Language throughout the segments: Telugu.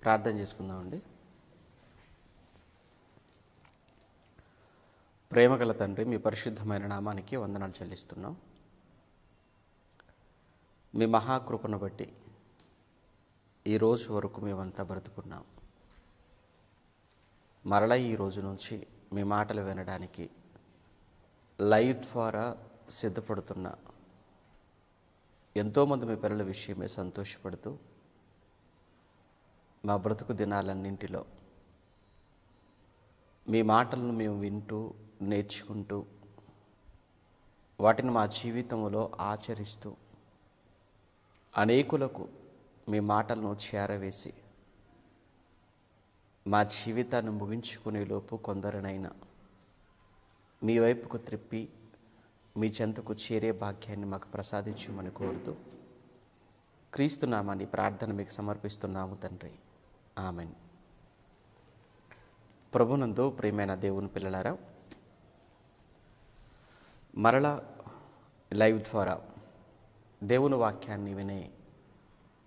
ప్రార్థన చేసుకుందామండి. ప్రేమగల తండ్రి, మీ పరిశుద్ధమైన నామానికి వందనాలు చెల్లిస్తున్నాం. మీ మహాకృపను బట్టి ఈరోజు వరకు మేమంతా బ్రతుకున్నాం. మరలా ఈ రోజు నుంచి మీ మాటలు వినడానికి లైవ్ ద్వారా సిద్ధపడుతున్న ఎంతోమంది మీ పిల్లల విషయమే సంతోషపడుతూ మా బ్రతుకు దినాలన్నింటిలో మీ మాటలను మేము వింటూ నేర్చుకుంటూ వాటిని మా జీవితంలో ఆచరిస్తూ అనేకులకు మీ మాటలను చేరవేసి మా జీవితాన్ని ముగించుకునేలోపు కొందరినైనా మీ వైపుకు త్రిప్పి మీ చెంతకు చేరే భాగ్యాన్ని మాకు ప్రసాదించమని కోరుతూ క్రీస్తు నామాన్ని ప్రార్థన మీకు సమర్పిస్తున్నాము తండ్రి. ఆమెన్. ప్రభునందు ప్రియమైన దేవుని పిల్లలారా, మరలా లైవ్ ద్వారా దేవుని వాక్యాన్ని వినే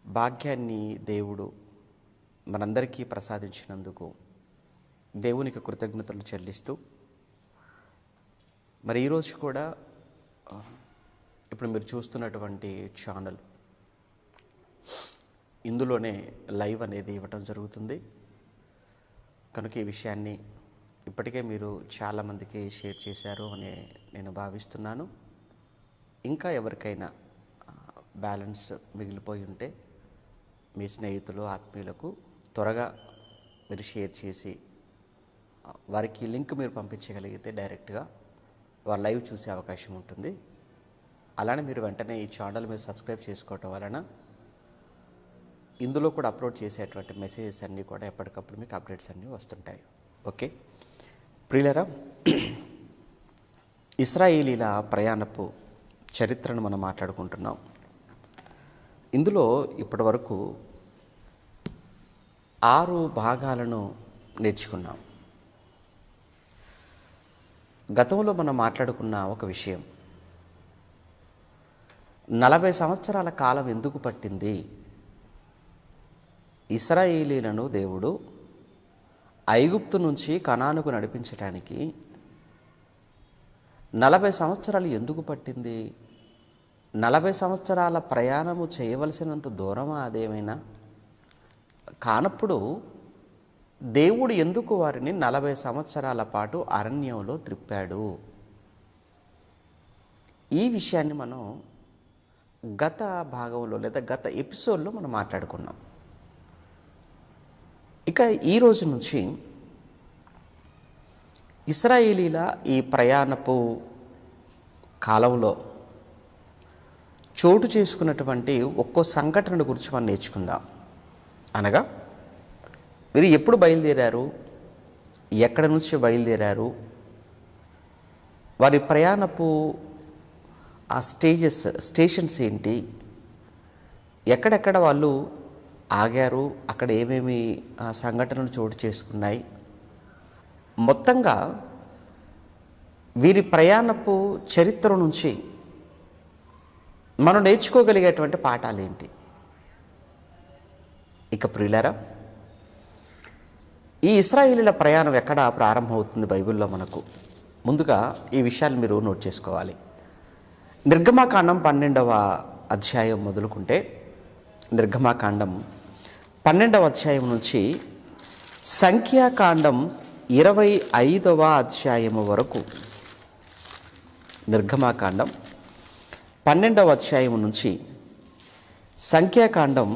భాగ్యాన్ని దేవుడు మనందరికీ ప్రసాదించినందుకు దేవునికి కృతజ్ఞతలు చెల్లిస్తూ, మరి ఈరోజు కూడా ఇప్పుడు మీరు చూస్తున్నటువంటి ఛానల్ ఇందులోనే లైవ్ అనేది ఇవ్వటం జరుగుతుంది. కనుక ఈ విషయాన్ని ఇప్పటికే మీరు చాలామందికి షేర్ చేశారు అని నేను భావిస్తున్నాను. ఇంకా ఎవరికైనా బ్యాలెన్స్ మిగిలిపోయి ఉంటే మీ స్నేహితులు, ఆత్మీయులకు త్వరగా మీరు షేర్ చేసి వారికి లింక్ మీరు పంపించగలిగితే డైరెక్ట్గా వారు లైవ్ చూసే అవకాశం ఉంటుంది. అలానే మీరు వెంటనే ఈ ఛానల్ మీరు సబ్స్క్రైబ్ చేసుకోవటం వలన ఇందులో కూడా అప్లోడ్ చేసేటువంటి మెసేజెస్ అన్నీ కూడా ఎప్పటికప్పుడు మీకు అప్డేట్స్ అన్నీ వస్తుంటాయి. ఓకే ప్రియులరా, ఇశ్రాయేలీల ప్రయాణపు చరిత్రను మనం మాట్లాడుకుంటున్నాం. ఇందులో ఇప్పటి వరకు 6 భాగాలను నేర్చుకున్నాం. గతంలో మనం మాట్లాడుకున్న ఒక విషయం, 40 సంవత్సరాల కాలం ఎందుకు పట్టింది ఇశ్రాయేలీలను దేవుడు ఐగుప్తు నుంచి కనానుకు నడిపించడానికి 40 సంవత్సరాలు ఎందుకు పట్టింది? 40 సంవత్సరాల ప్రయాణము చేయవలసినంత దూరమా అదేమైనా? కానప్పుడు దేవుడు ఎందుకు వారిని 40 సంవత్సరాల పాటు అరణ్యంలో త్రిప్పాడు? ఈ విషయాన్ని మనం గత భాగంలో లేదా గత ఎపిసోడ్లో మనం మాట్లాడుకున్నాం. ఇక ఈ రోజు నుంచి ఇశ్రాయేలీల ఈ ప్రయాణపు కాలంలో చోటు చేసుకున్నటువంటి ఒక్కో సంఘటన గురించి మనం నేర్చుకుందాం. అనగా వీరు ఎప్పుడు బయలుదేరారు, ఎక్కడి నుంచి బయలుదేరారు, వారి ప్రయాణపు ఆ స్టేషన్స్ ఏంటి, ఎక్కడెక్కడ వాళ్ళు ఆగారు, అక్కడ ఏమేమి సంఘటనలు చోటు చేసుకున్నాయి, మొత్తంగా వీరి ప్రయాణపు చరిత్ర నుంచి మనం నేర్చుకోగలిగేటువంటి పాఠాలు ఏంటి? ఇక ప్రియులారా, ఈ ఇశ్రాయేలీల ప్రయాణం ఎక్కడ ప్రారంభమవుతుంది బైబిల్లో మనకు? ముందుగా ఈ విషయాలు మీరు నోట్ చేసుకోవాలి. నిర్గమకాండం 12వ అధ్యాయం మొదలుకుంటే, నిర్గమకాండం 12వ అధ్యాయం నుంచి సంఖ్యాకాండం 25వ అధ్యాయము వరకు, నిర్గమకాండం 12వ అధ్యాయం నుంచి సంఖ్యాకాండం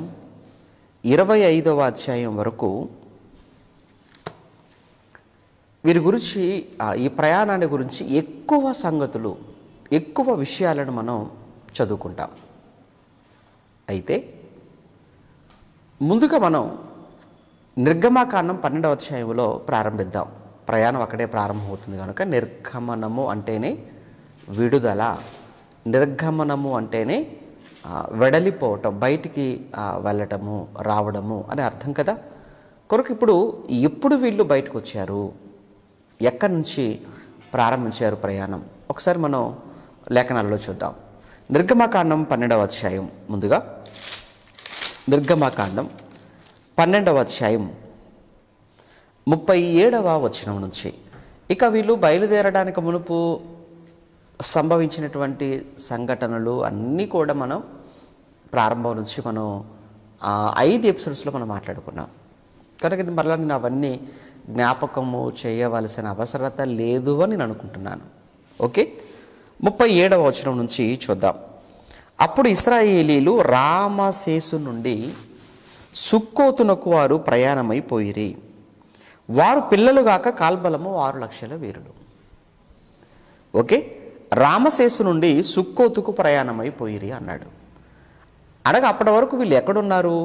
25వ అధ్యాయం వరకు వీరి గురించి, ఈ ప్రయాణాన్ని గురించి ఎక్కువ సంగతులు, ఎక్కువ విషయాలను మనం చదువుకుంటాం. అయితే ముందుగా మనం నిర్గమకాండం 12వ అధ్యాయంలో ప్రారంభిద్దాం. ప్రయాణం అక్కడే ప్రారంభమవుతుంది కనుక నిర్గమనము అంటేనే విడుదల, నిర్గమనము అంటేనే వెడలిపోవటం, బయటికి వెళ్ళటము, రావడము అని అర్థం కదా. కొరకు ఇప్పుడు ఎప్పుడు వీళ్ళు బయటకు వచ్చారు, ఎక్కడి నుంచి ప్రారంభించారు ప్రయాణం, ఒకసారి మనం లేఖనాల్లో చూద్దాం. నిర్గమకాండం 12వ అధ్యాయం, ముందుగా నిర్గమకాండం 12వ అధ్యాయం 37వ వచనం నుంచి, ఇక వీళ్ళు బయలుదేరడానికి మునుపు సంభవించినటువంటి సంఘటనలు అన్నీ కూడా మనం ప్రారంభం నుంచి మనం 5 ఎపిసోడ్స్లో మనం మాట్లాడుకున్నాం కనుక మరలా నేను అవన్నీ జ్ఞాపకము చేయవలసిన అవసరత లేదు అని నేను అనుకుంటున్నాను. ఓకే, 37వ వచనం నుంచి చూద్దాం. అప్పుడు ఇశ్రాయేలీలు రామసేసు నుండి సుక్కోతునకు వారు ప్రయాణమైపోయిరి. వారు పిల్లలుగాక కాల్బలము 6,00,000 వీరులు. ఓకే, రామసేసు నుండి సుక్కోతుకు ప్రయాణమైపోయిరి అన్నాడు. అనగా అప్పటి వరకు వీళ్ళు ఎక్కడున్నారు?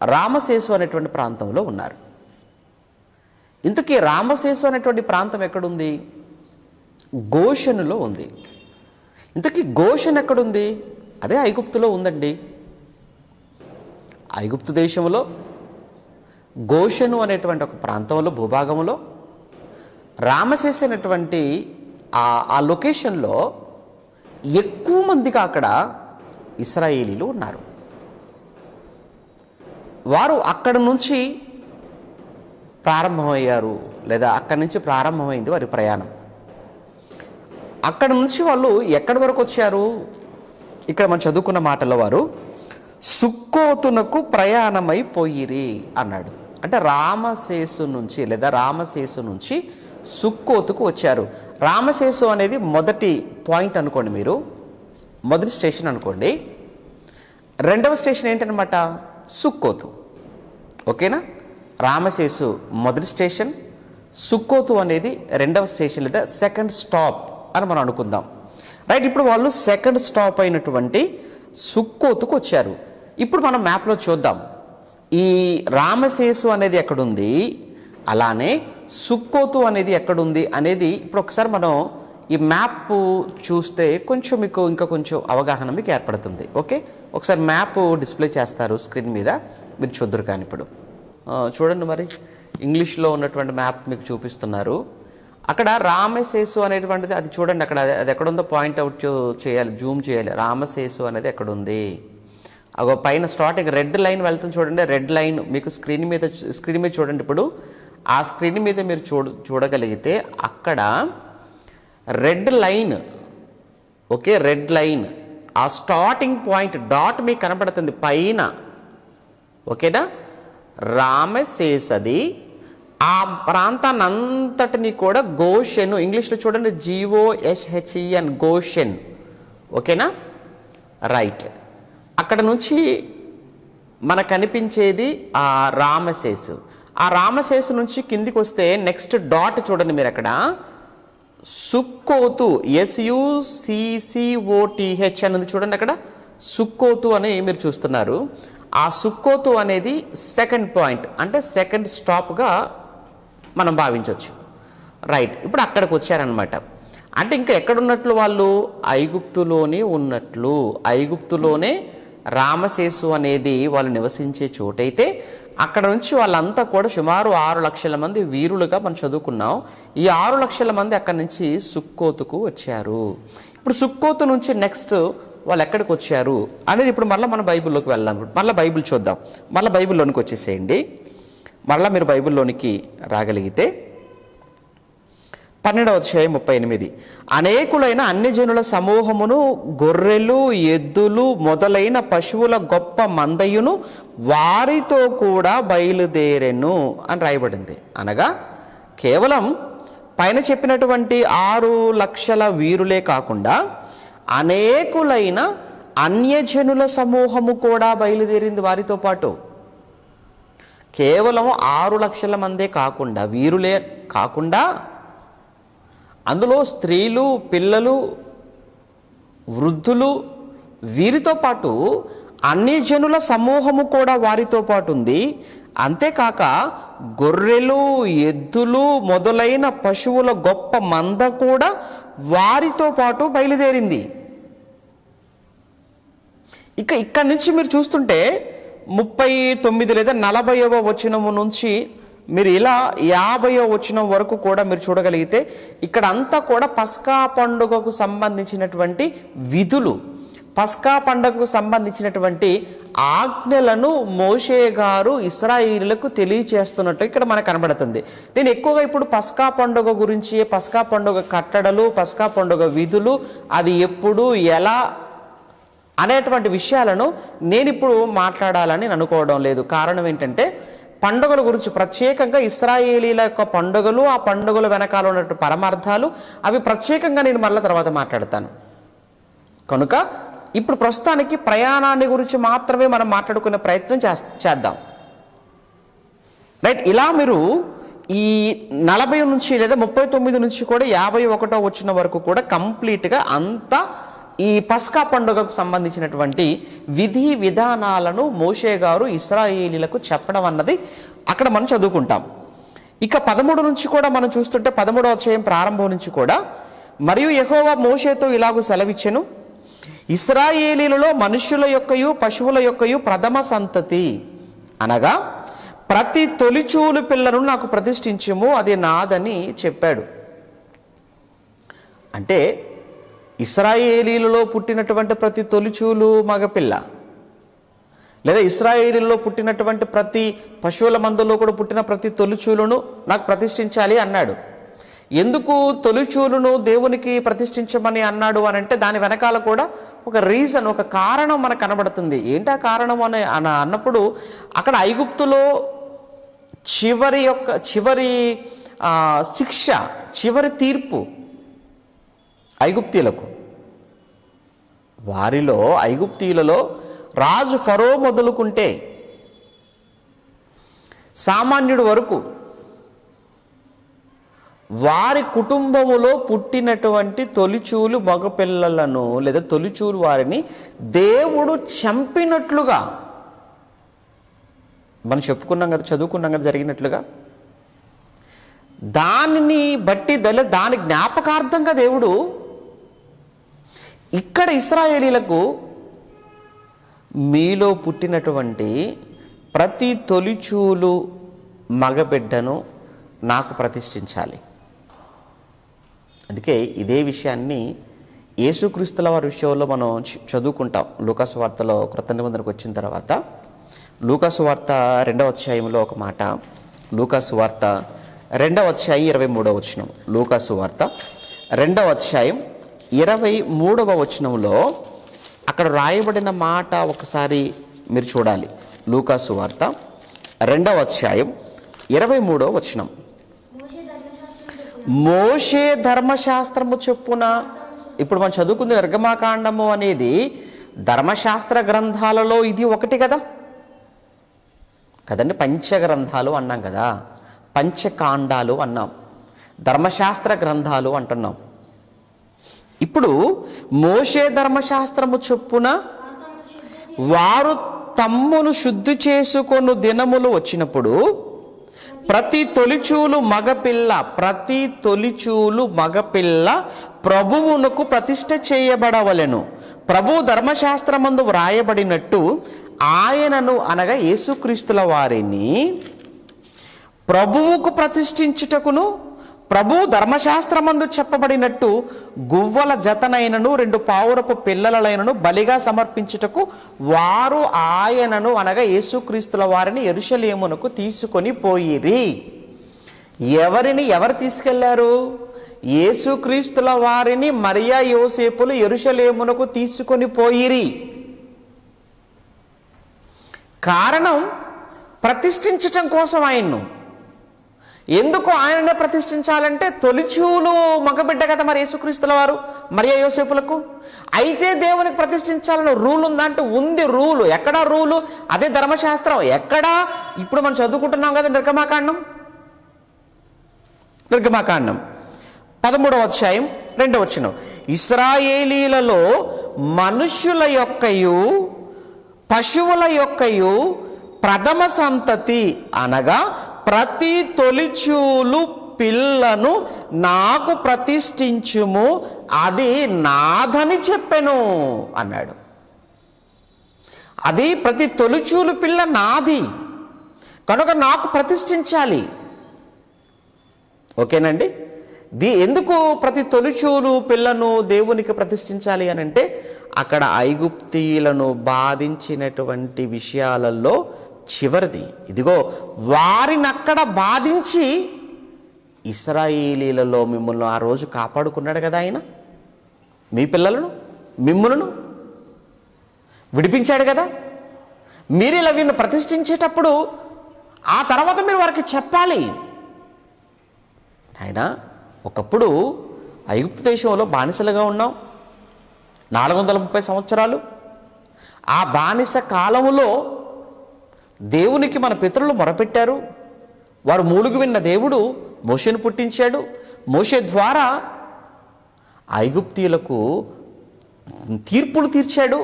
రామసేసు అనేటువంటి ప్రాంతంలో ఉన్నారు. ఇంతకీ రామసేసు అనేటువంటి ప్రాంతం ఎక్కడుంది? గోషెనులో ఉంది. ఇంతకీ గోషెన్ ఎక్కడుంది? అదే ఐగుప్తులో ఉందండి. ఐగుప్తు దేశంలో గోషెను అనేటువంటి ఒక ప్రాంతంలో, భూభాగంలో రామసేసు అనేటువంటి ఆ లొకేషన్లో ఎక్కువ మందిగా అక్కడ ఇశ్రాయేలీలు ఉన్నారు. వారు అక్కడ నుంచి ప్రారంభమయ్యారు, లేదా అక్కడి నుంచి ప్రారంభమైంది వారి ప్రయాణం. అక్కడ నుంచి వాళ్ళు ఎక్కడి వరకు వచ్చారు? ఇక్కడ మనం చదువుకున్న మాటల్లో వారు సుక్కోతునకు ప్రయాణమైపోయిరి అన్నాడు. అంటే రామసేసు నుంచి లేదా రామసేసు నుంచి సుక్కోతుకు వచ్చారు. రామసేసు అనేది మొదటి పాయింట్ అనుకోండి, మీరు మొదటి స్టేషన్ అనుకోండి. రెండవ స్టేషన్ ఏంటనమాట? సుక్కోతు. ఓకేనా? రామసేసు మొదటి స్టేషన్, సుక్కోతు అనేది రెండవ స్టేషన్ లేదా సెకండ్ స్టాప్ అని మనం అనుకుందాం. రైట్, ఇప్పుడు వాళ్ళు సెకండ్ స్టాప్ అయినటువంటి సుక్కోతుకు వచ్చారు. ఇప్పుడు మనం మ్యాప్లో చూద్దాం ఈ రామసేసు అనేది ఎక్కడుంది, అలానే సుక్కోతు అనేది ఎక్కడుంది అనేది. ఇప్పుడు ఒకసారి మనం ఈ మ్యాప్ చూస్తే కొంచెం మీకు ఇంకా కొంచెం అవగాహన మీకు ఏర్పడుతుంది. ఓకే, ఒకసారి మ్యాప్ డిస్ప్లే చేస్తారు స్క్రీన్ మీద, మీరు చూద్దరు. కానీ ఇప్పుడు చూడండి, మరి ఇంగ్లీష్లో ఉన్నటువంటి మ్యాప్ మీకు చూపిస్తున్నారు. అక్కడ రామసేసు అనేటువంటిది అది చూడండి, అక్కడ అది ఎక్కడుందో పాయింట్అవుట్ చేయాలి, జూమ్ చేయాలి. రామసేసు అనేది ఎక్కడుంది? అగో పైన స్టార్టింగ్ రెడ్ లైన్ వెళ్తుంది చూడండి. రెడ్ లైన్ మీకు స్క్రీన్ మీద చూడండి. ఇప్పుడు ఆ స్క్రీన్ మీద మీరు చూడగలిగితే అక్కడ red line, okay, red line ఆ స్టార్టింగ్ పాయింట్ డాట్ మీకు కనపడుతుంది పైన. ఓకేనా? రామసేసది ఆ ప్రాంతాన్ని అంతటిని కూడా గోషెను, ఇంగ్లీష్లో చూడండి GOSHEN, గోషెన్. ఓకేనా? రైట్, అక్కడ నుంచి మనకు కనిపించేది ఆ రామసేసు. ఆ రామసేసు నుంచి కిందికి వస్తే నెక్స్ట్ డాట్ చూడండి మీరు అక్కడ సుక్కోతు, SUCCOTH అనేది చూడండి అక్కడ సుక్కోతు అని మీరు చూస్తున్నారు. ఆ సుక్కోతు అనేది సెకండ్ పాయింట్, అంటే సెకండ్ స్టాప్గా మనం భావించవచ్చు. రైట్, ఇప్పుడు అక్కడికి వచ్చారనమాట. అంటే ఇంకా ఎక్కడున్నట్లు వాళ్ళు? ఐగుప్తులోనే ఉన్నట్లు. ఐగుప్తులోనే రామసేసు అనేది వాళ్ళు నివసించే చోటైతే అక్కడ నుంచి వాళ్ళంతా కూడా సుమారు 6,00,000 మంది వీరులుగా మనం చదువుకున్నాం. ఈ 6,00,000 మంది అక్కడి నుంచి సుక్కోతుకు వచ్చారు. ఇప్పుడు సుక్కోతు నుంచి నెక్స్ట్ వాళ్ళు ఎక్కడికి వచ్చారు అనేది ఇప్పుడు మళ్ళీ మనం బైబిల్లోకి వెళ్దాం. మళ్ళీ బైబిల్ చూద్దాం. మళ్ళీ బైబిల్లోనికి వచ్చేసేయండి. మళ్ళీ మీరు బైబిల్లోనికి రాగలిగితే 12వ అధ్యాయం 38, అనేకులైన అన్యజనుల సమూహమును, గొర్రెలు, ఎద్దులు మొదలైన పశువుల గొప్ప మందయును వారితో కూడా బయలుదేరెను అని రాయబడింది. అనగా కేవలం పైన చెప్పినటువంటి 6,00,000 వీరులే కాకుండా అనేకులైన అన్యజనుల సమూహము కూడా బయలుదేరింది వారితో పాటు. కేవలం 6,00,000 మందే కాకుండా, వీరులే కాకుండా అందులో స్త్రీలు, పిల్లలు, వృద్ధులు, వీరితో పాటు అన్యజనుల సమూహము కూడా వారితో పాటు ఉంది. అంతేకాక గొర్రెలు, ఎద్దులు మొదలైన పశువుల గొప్ప మంద కూడా వారితో పాటు బయలుదేరింది. ఇక్కడి నుంచి మీరు చూస్తుంటే 39 లేదా 40వ వచనము నుంచి మీరు ఇలా 50వ వచనం వరకు కూడా మీరు చూడగలిగితే ఇక్కడ అంతా కూడా పస్కా పండుగకు సంబంధించినటువంటి విధులు, పస్కా పండుగకు సంబంధించినటువంటి ఆజ్ఞలను మోషే గారు ఇశ్రాయేలీయులకు తెలియచేస్తున్నట్టు ఇక్కడ మనకు కనబడుతుంది. నేను ఎక్కువగా ఇప్పుడు పస్కా పండుగ గురించి, పస్కా పండుగ కట్టడలు, పస్కా పండుగ విధులు, అది ఎప్పుడు ఎలా అనేటువంటి విషయాలను నేను ఇప్పుడు మాట్లాడాలని అనుకోవడం లేదు. కారణం ఏంటంటే పండుగల గురించి ప్రత్యేకంగా ఇశ్రాయేలీల యొక్క పండుగలు, ఆ పండుగల వెనకాల ఉన్నటువంటి పరమార్థాలు అవి ప్రత్యేకంగా నేను మళ్ళీ తర్వాత మాట్లాడతాను. కనుక ఇప్పుడు ప్రస్తుతానికి ప్రయాణాన్ని గురించి మాత్రమే మనం మాట్లాడుకునే ప్రయత్నం చేద్దాం. రైట్. ఇలా మీరు ఈ 40 నుంచి లేదా 39 నుంచి కూడా 51వ వచనం వరకు కూడా కంప్లీట్గా అంతా ఈ పస్కా పండుగకు సంబంధించినటువంటి విధి విధానాలను మోషే గారు ఇశ్రాయేలీలకు చెప్పడం అన్నది అక్కడ మనం చదువుకుంటాం. ఇక 13 నుంచి కూడా మనం చూస్తుంటే 13వ అధ్యాయం ప్రారంభం నుంచి కూడా, మరియు యెహోవా మోషేతో ఇలాగూ సెలవిచ్చెను, ఇశ్రాయేలీలలో మనుష్యుల యొక్కయు పశువుల యొక్కయు ప్రథమ సంతతి అనగా ప్రతి తొలిచూలు పిల్లను నాకు ప్రతిష్ఠించుము, అది నాదని చెప్పాడు. అంటే ఇశ్రాయేలీలలో పుట్టినటువంటి ప్రతి తొలిచూలు మగపిల్ల, లేదా ఇశ్రాయేలీలో పుట్టినటువంటి ప్రతి పశువుల మందలో కూడా పుట్టిన ప్రతి తొలిచూలును నాకు ప్రతిష్ఠించాలి అన్నాడు. ఎందుకు తొలిచూలును దేవునికి ప్రతిష్ఠించమని అన్నాడు అని అంటే దాని వెనకాల కూడా ఒక రీజన్, ఒక కారణం మనకు కనబడుతుంది. ఏంటా కారణం అని అన్నప్పుడు అక్కడ ఐగుప్తులో చివరి శిక్ష, చివరి తీర్పు ఐగుప్తీయులకు, వారిలో ఐగుప్తీయులలో రాజు ఫరో మొదలుకుంటే సామాన్యుడు వరకు వారి కుటుంబములో పుట్టినటువంటి తొలిచూలు మగపిల్లలను లేదా తొలిచూలు వారిని దేవుడు చంపినట్లుగా మనం చెప్పుకున్నాం కదా, చదువుకున్నాం కదా, జరిగినట్లుగా దానిని బట్టి దాని జ్ఞాపకార్థంగా దేవుడు ఇక్కడ ఇశ్రాయేలీలకు మీలో పుట్టినటువంటి ప్రతి తొలిచూలు మగబిడ్డను నాకు ప్రతిష్ఠించాలి. అందుకే ఇదే విషయాన్ని యేసుక్రీస్తుల వారి విషయంలో మనం చదువుకుంటాం. లూకాసు వార్తలో క్రొత్త నిబంధనకు వచ్చిన తర్వాత లూకాసు వార్త 2వ అధ్యాయంలో ఒక మాట, లూకాసు వార్త 2వ అధ్యాయం 23వ వచనం, లూకాసు వార్త 2వ అధ్యాయం 23వ వచనంలో అక్కడ రాయబడిన మాట ఒకసారి మీరు చూడాలి. లూకాసు వార్త 2వ అధ్యాయం 23వ వచనం, మోషే ధర్మశాస్త్రము చొప్పున, ఇప్పుడు మనం చదువుకుంది నిర్గమాకాండము అనేది ధర్మశాస్త్ర గ్రంథాలలో ఇది ఒకటి కదా కదండి. పంచగ్రంథాలు అన్నాం కదా, పంచకాండాలు అన్నాం, ధర్మశాస్త్ర గ్రంథాలు అంటున్నాం. ఇప్పుడు మోషే ధర్మశాస్త్రము చొప్పున వారు తమ్మును శుద్ధి చేసుకొను దినములు వచ్చినప్పుడు ప్రతి తొలిచూలు మగపిల్ల ప్రభువునకు ప్రతిష్ఠ చేయబడవలెను. ప్రభు ధర్మశాస్త్రమందు వ్రాయబడినట్టు ఆయనను అనగా యేసుక్రీస్తుల వారిని ప్రభువుకు ప్రతిష్ఠించుటకును, ప్రభు ధర్మశాస్త్రమందు చెప్పబడినట్టు గువ్వల జతనైనను 2 పావురపు పిల్లలైనను బలిగా సమర్పించుటకు వారు ఆయనను అనగా యేసుక్రీస్తుల వారిని యెరూషలేమునకు తీసుకొని పోయిరి. ఎవరు తీసుకెళ్లారు? యేసుక్రీస్తుల వారిని మరియా యోసేపులు యెరూషలేమునకు తీసుకొని పోయిరి. కారణం ప్రతిష్ఠించటం కోసం ఆయన్ను. ఎందుకు ఆయననే ప్రతిష్ఠించాలంటే తొలిచూలు మగబిడ్డ కదా మరి యేసుక్రీస్తుల వారు మరియా యోసేపులకు. అయితే దేవునికి ప్రతిష్ఠించాలని రూల్ ఉందంటే ఉంది రూలు. ఎక్కడా రూలు? అదే ధర్మశాస్త్రం. ఎక్కడా? ఇప్పుడు మనం చదువుకుంటున్నాం కదా నిర్గమాకాండం 13వ అధ్యాయం 2వ వచనం, ఇశ్రాయేలీలలో మనుష్యుల యొక్కయు పశువుల యొక్కయు ప్రథమ సంతతి అనగా ప్రతి తొలిచూలు పిల్లను నాకు ప్రతిష్ఠించుము, అది నాదని చెప్పెను అన్నాడు. అది ప్రతి తొలిచూలు పిల్ల నాది కనుక నాకు ప్రతిష్ఠించాలి. ఓకేనండి. ఎందుకు ప్రతి తొలిచూలు పిల్లను దేవునికి ప్రతిష్ఠించాలి అని అంటే అక్కడ ఐగుప్తీయులను బాధించినటువంటి విషయాలలో చివరిది. ఇదిగో వారిని అక్కడ బాధించి ఇశ్రాయేలీలలో మిమ్మల్ని ఆ రోజు కాపాడుకున్నాడు కదా ఆయన. మీ పిల్లలను మిమ్ములను విడిపించాడు కదా. మీరు ఇలా వీరిని ప్రతిష్ఠించేటప్పుడు ఆ తర్వాత మీరు వారికి చెప్పాలి, ఆయన ఒకప్పుడు ఐగుప్తు దేశంలో బానిసలుగా ఉన్నాం 430 సంవత్సరాలు. ఆ బానిస కాలములో దేవునికి మన పితరులు మొరపెట్టారు. వారు మూలుగు విన్న దేవుడు మోషేను పుట్టించాడు. మోషే ద్వారా ఐగుప్తీయులకు తీర్పులు తీర్చాడు.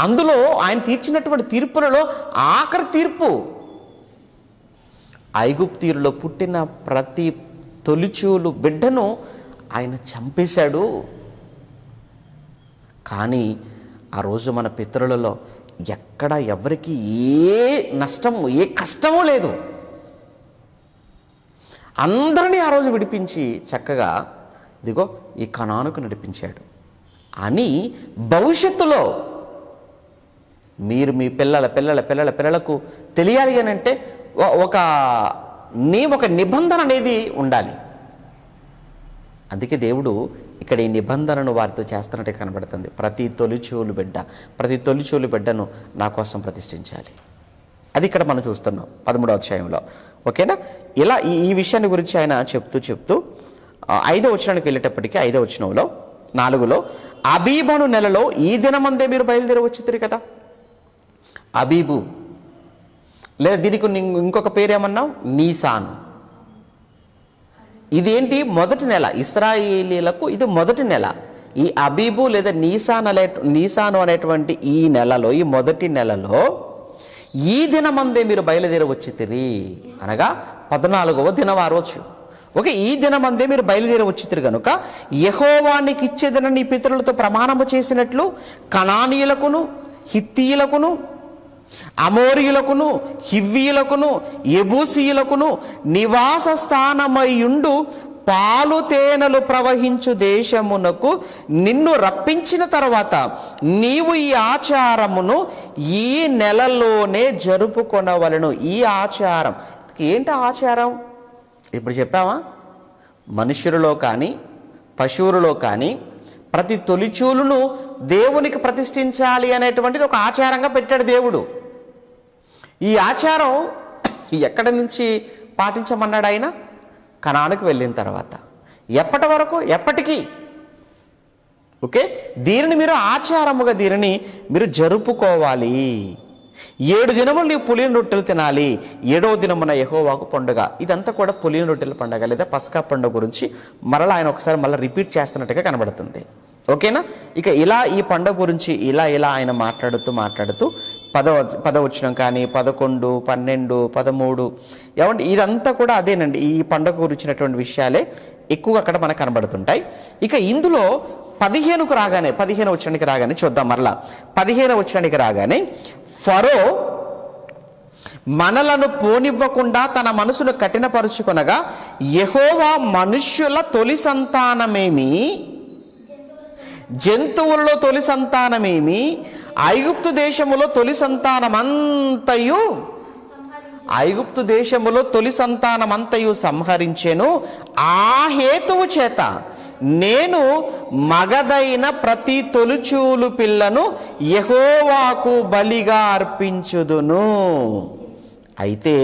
అందులో ఆయన తీర్చినటువంటి తీర్పులలో ఆఖరి తీర్పు ఐగుప్తీయులలో పుట్టిన ప్రతి తొలిచూలు బిడ్డను ఆయన చంపేశాడు. కానీ ఆ రోజు మన పితరులలో ఎక్కడ ఎవరికి ఏ నష్టము ఏ కష్టము లేదు. అందరినీ ఆ రోజు విడిపించి చక్కగా ఇదిగో ఈ కనానుకు నడిపించాడు అని భవిష్యత్తులో మీరు మీ పిల్లలకు తెలియాలి అని అంటే ఒక నిబంధన అనేది ఉండాలి. అందుకే దేవుడు ఇక్కడ ఈ నిబంధనను వారితో చేస్తున్నట్టు కనబడుతుంది. ప్రతి తొలిచూలు బిడ్డను నా కోసం ప్రతిష్ఠించాలి. అది ఇక్కడ మనం చూస్తున్నాం 13వ అధ్యాయంలో. ఓకేనా? ఇలా ఈ విషయాన్ని గురించి ఆయన చెప్తూ 5వ వచనానికి వెళ్ళేటప్పటికీ 5వ వచనంలో 4లో అబీబను నెలలో ఈ దినమందే మీరు బయలుదేరి వచ్చిద్దరు కదా. అబీబు లేదా దీనికి ఇంకొక పేరేమన్నావు నీసాను. ఇదేంటి? మొదటి నెల. ఇశ్రాయేలీలకు ఇది మొదటి నెల. ఈ అబీబు లేదా నీసాను అనేటువంటి ఈ నెలలో, ఈ మొదటి నెలలో ఈ దినమందే మీరు బయలుదేరి వచ్చితిరి అనగా 14వ దినం ఆ రోజు. ఓకే, ఈ దినమందే మీరు బయలుదేరి వచ్చితిరి కనుక యెహోవా నీకు ఇచ్చేదన నీ పితరులతో ప్రమాణము చేసినట్లు కనానీయులకును హిత్తీయులకును అమోరీయులకును హివ్వీయులకును యెబూసీయులకును నివాస స్థానమయ్యుండు పాలు తేనెలు ప్రవహించు దేశమునకు నిన్ను రప్పించిన తర్వాత నీవు ఈ ఆచారమును ఈ నెలలోనే జరుపుకొనవలెను. ఈ ఆచారం ఏంటి? ఆచారం ఇప్పుడు చెప్పామా? మనుషులలో కానీ పశువులలో కానీ ప్రతి తొలిచూలును దేవునికి ప్రతిష్ఠించాలి అనేటువంటిది ఒక ఆచారంగా పెట్టాడు దేవుడు. ఈ ఆచారం ఎక్కడి నుంచి పాటించమన్నాడు ఆయన? కనానుకు వెళ్ళిన తర్వాత. ఎప్పటి వరకు? ఎప్పటికీ. ఓకే, దీనిని మీరు ఆచారముగా దీనిని మీరు జరుపుకోవాలి. 7 దినములు నీవు పులిన రొట్టెలు తినాలి, 7వ దినమున యెహోవాకు పండుగ. ఇదంతా కూడా పులిన రొట్టెల పండుగ లేదా పస్కా పండుగ గురించి మరలా ఆయన ఒకసారి మళ్ళీ రిపీట్ చేస్తున్నట్టుగా కనబడుతుంది. ఓకేనా? ఇక ఇలా ఈ పండుగ గురించి ఇలా ఆయన మాట్లాడుతూ 10వ వచనం కానీ 11, 12, 13 ఏమంటే ఇదంతా కూడా అదేనండి. ఈ పండుగ గురించినటువంటి విషయాలే ఎక్కువగా అక్కడ మనకు కనబడుతుంటాయి. ఇక ఇందులో 15వ వచనానికి రాగానే చూద్దాం. మరలా 15వ వచనానికి రాగానే ఫరో మనలను పోనివ్వకుండా తన మనసును కఠినపరుచుకొనగా యెహోవా మనుష్యుల తొలి సంతానమేమి జంతువుల్లో తొలి సంతానమేమి ఐగుప్తు దేశములో తొలి సంతానమంతయు సంహరించెను. ఆ హేతువు చేత నేను మగదైన ప్రతి తొలిచూలు పిల్లను యెహోవాకు బలిగా అర్పించుదును. అయితే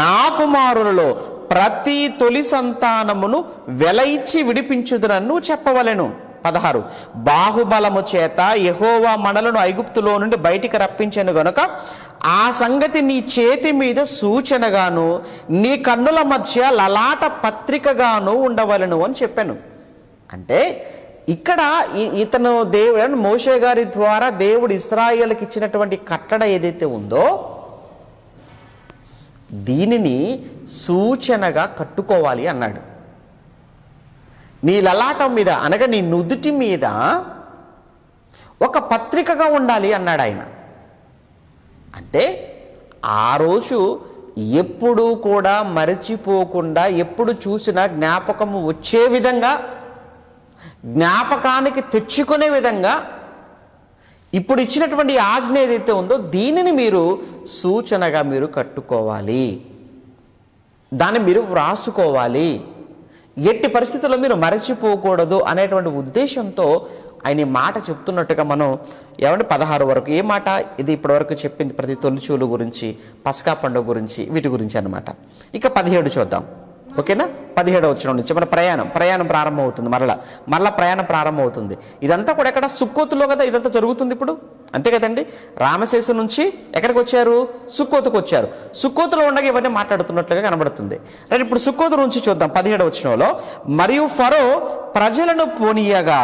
నా కుమారులలో ప్రతి తొలి సంతానమును వెల ఇచ్చి విడిపించుదునని చెప్పవలెను. 16 బాహుబలము చేత యెహోవా మనలను ఐగుప్తులో నుండి బయటికి రప్పించెను గనుక ఆ సంగతి నీ చేతి మీద సూచనగాను నీ కన్నుల మధ్య లలాట పత్రికగాను ఉండవలెను అని చెప్పాను. అంటే ఇక్కడ ఇతను దేవుడు మోషే గారి ద్వారా దేవుడు ఇశ్రాయేలుకి ఇచ్చినటువంటి కట్టడ ఏదైతే ఉందో దీనిని సూచనగా కట్టుకోవాలి అన్నాడు. నీ లలాటం మీద అనగా నీ నుదుటి మీద ఒక పత్రికగా ఉండాలి అన్నాడు ఆయన. అంటే ఆ రోజు ఎప్పుడు కూడా మరచిపోకుండా ఎప్పుడు చూసినా జ్ఞాపకము వచ్చే విధంగా జ్ఞాపకానికి తెచ్చుకునే విధంగా ఇప్పుడు ఇచ్చినటువంటి ఆజ్ఞ ఏదైతే ఉందో దీనిని మీరు సూచనగా మీరు కట్టుకోవాలి, దాన్ని మీరు వ్రాసుకోవాలి, ఎట్టి పరిస్థితుల్లో మీరు మరచిపోకూడదు అనేటువంటి ఉద్దేశంతో ఆయన ఈ మాట చెప్తున్నట్టుగా మనం 16 వరకు ఏ మాట ఇది ఇప్పటి వరకు చెప్పింది ప్రతి తొలిచూలు గురించి, పస్కా పండుగ గురించి, వీటి గురించి అన్నమాట. ఇక 17 చూద్దాం, ఓకేనా. 17వ వచనం నుంచి మన ప్రయాణం ప్రారంభం అవుతుంది. మరలా ప్రయాణం ప్రారంభం అవుతుంది. ఇదంతా కూడా ఎక్కడ? సుక్కోతులో కదా ఇదంతా జరుగుతుంది ఇప్పుడు, అంతే కదండి. రామశేషు నుంచి ఎక్కడికి వచ్చారు? సుక్కోతుకు వచ్చారు. సుక్కోతులో ఉండగా ఇవన్నీ మాట్లాడుతున్నట్లుగా కనబడుతుంది. రైట్, ఇప్పుడు సుక్కోతు నుంచి చూద్దాం 17వ వచనంలో. మరియు ఫరో ప్రజలను పోనీయగా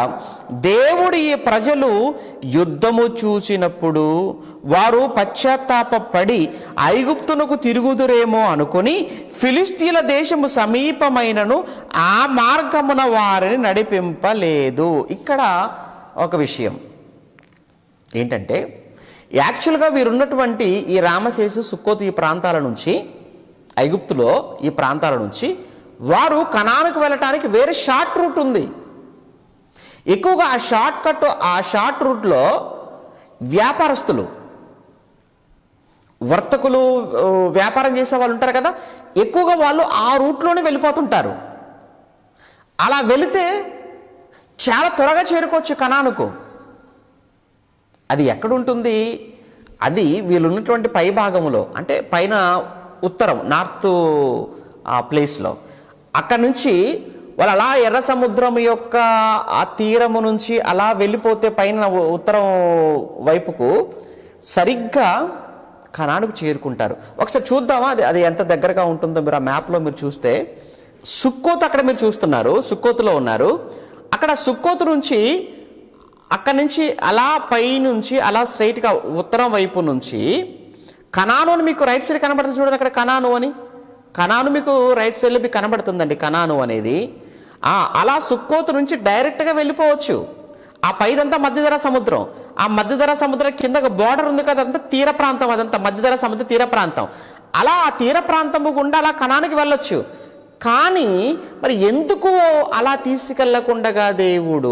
దేవుడు ఈ ప్రజలు యుద్ధము చూసినప్పుడు వారు పశ్చాత్తాపడి ఐగుప్తునకు తిరుగుదురేమో అనుకుని ఫిలిస్తీన్ల దేశము సమీపమైనను ఆ మార్గమున వారిని నడిపింపలేదు. ఇక్కడ ఒక విషయం ఏంటంటే, యాక్చువల్గా వీరున్నటువంటి ఈ రామశేషు, సుక్కోతు ఈ ప్రాంతాల నుంచి, ఐగుప్తులో ఈ ప్రాంతాల నుంచి వారు కనానుకు వెళ్ళటానికి వేరే షార్ట్ రూట్ ఉంది. ఎక్కువగా ఆ షార్ట్ రూట్లో వ్యాపారస్తులు, వర్తకులు, వ్యాపారం చేసే వాళ్ళు ఉంటారు కదా, ఎక్కువగా వాళ్ళు ఆ రూట్లోనే వెళ్ళిపోతుంటారు. అలా వెళితే చాలా త్వరగా చేరుకోవచ్చు కనానుకు. అది ఎక్కడుంటుంది? అది వీళ్ళు ఉన్నటువంటి పై భాగంలో, అంటే పైన ఉత్తరం, నార్త్ ప్లేస్లో. అక్కడ నుంచి వాళ్ళు అలా ఎర్ర సముద్రం యొక్క ఆ తీరము నుంచి అలా వెళ్ళిపోతే పైన ఉత్తరం వైపుకు సరిగ్గా కనానుకు చేరుకుంటారు. ఒకసారి చూద్దామా అది ఎంత దగ్గరగా ఉంటుందో. మీరు ఆ మ్యాప్లో మీరు చూస్తే సుక్కోతు అక్కడ మీరు చూస్తున్నారు, సుక్కోతులో ఉన్నారు. అక్కడ సుక్కోతు నుంచి అక్కడి నుంచి అలా పై నుంచి అలా స్ట్రైట్గా ఉత్తరం వైపు నుంచి కనాను అని మీకు రైట్ సైడ్ కనబడుతుంది చూడండి. అక్కడ కనాను మీకు రైట్ సైడ్లో మీకు కనబడుతుందండి కనాను అనేది. అలా సుక్కోతు నుంచి డైరెక్ట్గా వెళ్ళిపోవచ్చు. ఆ పైదంతా మధ్యధరా సముద్రం, ఆ మధ్యధరా సముద్రం కింద బార్డర్ ఉంది కదా, అదంతా తీర ప్రాంతం, అదంతా మధ్యధరా సముద్ర తీర ప్రాంతం. అలా ఆ తీర ప్రాంతము గుండా అలా కనానికి వెళ్ళొచ్చు. కానీ మరి ఎందుకు అలా తీసుకెళ్లకుండా దేవుడు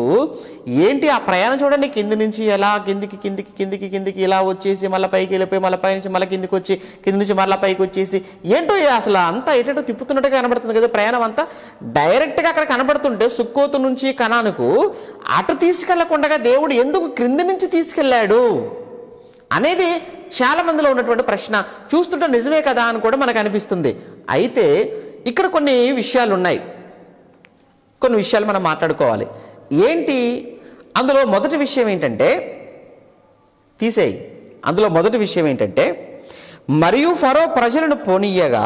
ఏంటి ఆ ప్రయాణం చూడండి, కింది నుంచి ఎలా కిందికి ఇలా వచ్చేసి మళ్ళీ పైకి వెళ్ళిపోయి మళ్ళీ పై నుంచి మళ్ళీ కిందికి వచ్చి కింది నుంచి మళ్ళీ పైకి వచ్చేసి ఏంటో అసలు అంతా ఎటో తిప్పుతున్నట్టుగా కనబడుతుంది కదా. ప్రయాణం అంతా డైరెక్ట్గా అక్కడ కనబడుతుంటే సుక్కోతు నుంచి కనానుకు అటు తీసుకెళ్లకుండా దేవుడు ఎందుకు క్రింది నుంచి తీసుకెళ్ళాడు అనేది చాలా మందిలో ఉన్నటువంటి ప్రశ్న. చూస్తుంటే నిజమే కదా అని కూడా మనకు అనిపిస్తుంది. అయితే ఇక్కడ కొన్ని విషయాలు ఉన్నాయి, కొన్ని విషయాలు మనం మాట్లాడుకోవాలి. ఏంటి అందులో మొదటి విషయం ఏంటంటే, అందులో మొదటి విషయం ఏంటంటే, మరియు ఫరో ప్రజలను పోనీయగా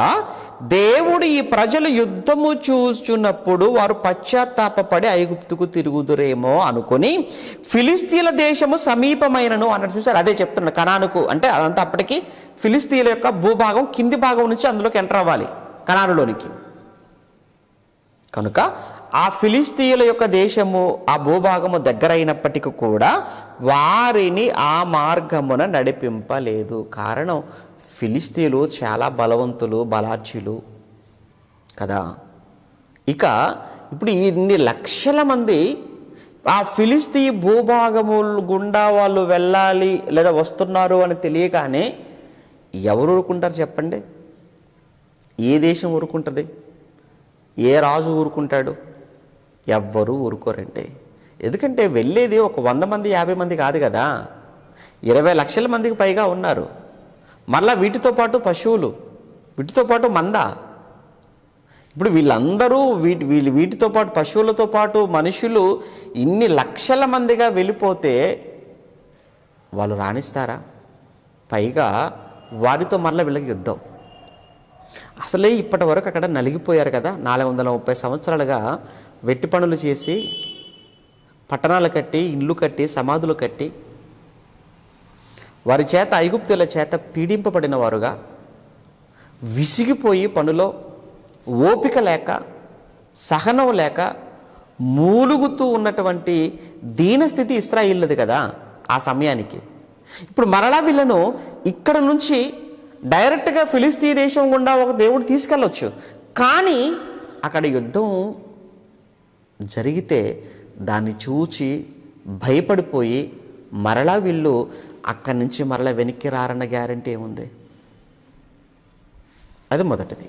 దేవుడు ఈ ప్రజలు యుద్ధము చూస్తున్నప్పుడు వారు పశ్చాత్తాపడి ఐగుప్తుకు తిరుగుదురేమో అనుకుని ఫిలిస్తీన్ల దేశము సమీపమైనను అన్నట్టు చూసారు. అదే చెప్తున్నాడు కనానుకు అంటే అదంతా అప్పటికి ఫిలిస్తీన్ల యొక్క భూభాగం కింది భాగం నుంచి అందులోకి ఎంటర్ అవ్వాలి కనానులోనికి. కనుక ఆ ఫిలిస్తీన్ల యొక్క దేశము ఆ భూభాగము దగ్గరైనప్పటికీ కూడా వారిని ఆ మార్గమున నడిపింపలేదు. కారణం ఫిలిస్తీన్లు చాలా బలవంతులు, బలార్జీలు కదా. ఇక ఇప్పుడు ఇన్ని లక్షల మంది ఆ ఫిలిస్తీ భూభాగము గుండా వాళ్ళు వెళ్ళాలి లేదా వస్తున్నారు అని తెలియగానే ఎవరు ఊరుకుంటారు చెప్పండి? ఏ దేశం ఊరుకుంటుంది? ఏ రాజు ఊరుకుంటాడు? ఎవ్వరూ ఊరుకోరండి. ఎందుకంటే వెళ్ళేది ఒక 100 మంది 50 మంది కాదు కదా, 20 లక్షల మందికి పైగా ఉన్నారు. మళ్ళీ వీటితో పాటు పశువులు, వీటితో పాటు మంద. ఇప్పుడు వీళ్ళందరూ వీటితో పాటు పశువులతో పాటు మనుషులు ఇన్ని లక్షల మందిగా వెళ్ళిపోతే వాళ్ళు రాణిస్తారా? పైగా వారితో మళ్ళీ వీళ్ళకి యుద్ధం. అసలే ఇప్పటి వరకు అక్కడ నలిగిపోయారు కదా. 430 సంవత్సరాలుగా వెట్టి పనులు చేసి పట్టణాలు కట్టి, ఇళ్ళు కట్టి, సమాధులు కట్టి వారి చేత ఐగుప్తుల చేత పీడింపబడిన వారుగా విసిగిపోయి పనులో ఓపిక లేక సహనం లేక మూలుగుతూ ఉన్నటువంటి దీనస్థితి ఇశ్రాయేలుది కదా ఆ సమయానికి. ఇప్పుడు మరలా వీళ్ళను ఇక్కడ నుంచి డైరెక్ట్గా ఫిలిస్తీ దేశం గుండా ఒక దేవుడు తీసుకెళ్ళవచ్చు. కానీ అక్కడ యుద్ధం జరిగితే దాన్ని చూచి భయపడిపోయి మరలా వీళ్ళు అక్కడి నుంచి మరలా వెనక్కి రారన్న గ్యారంటీ ఏముంది? అది మొదటిది.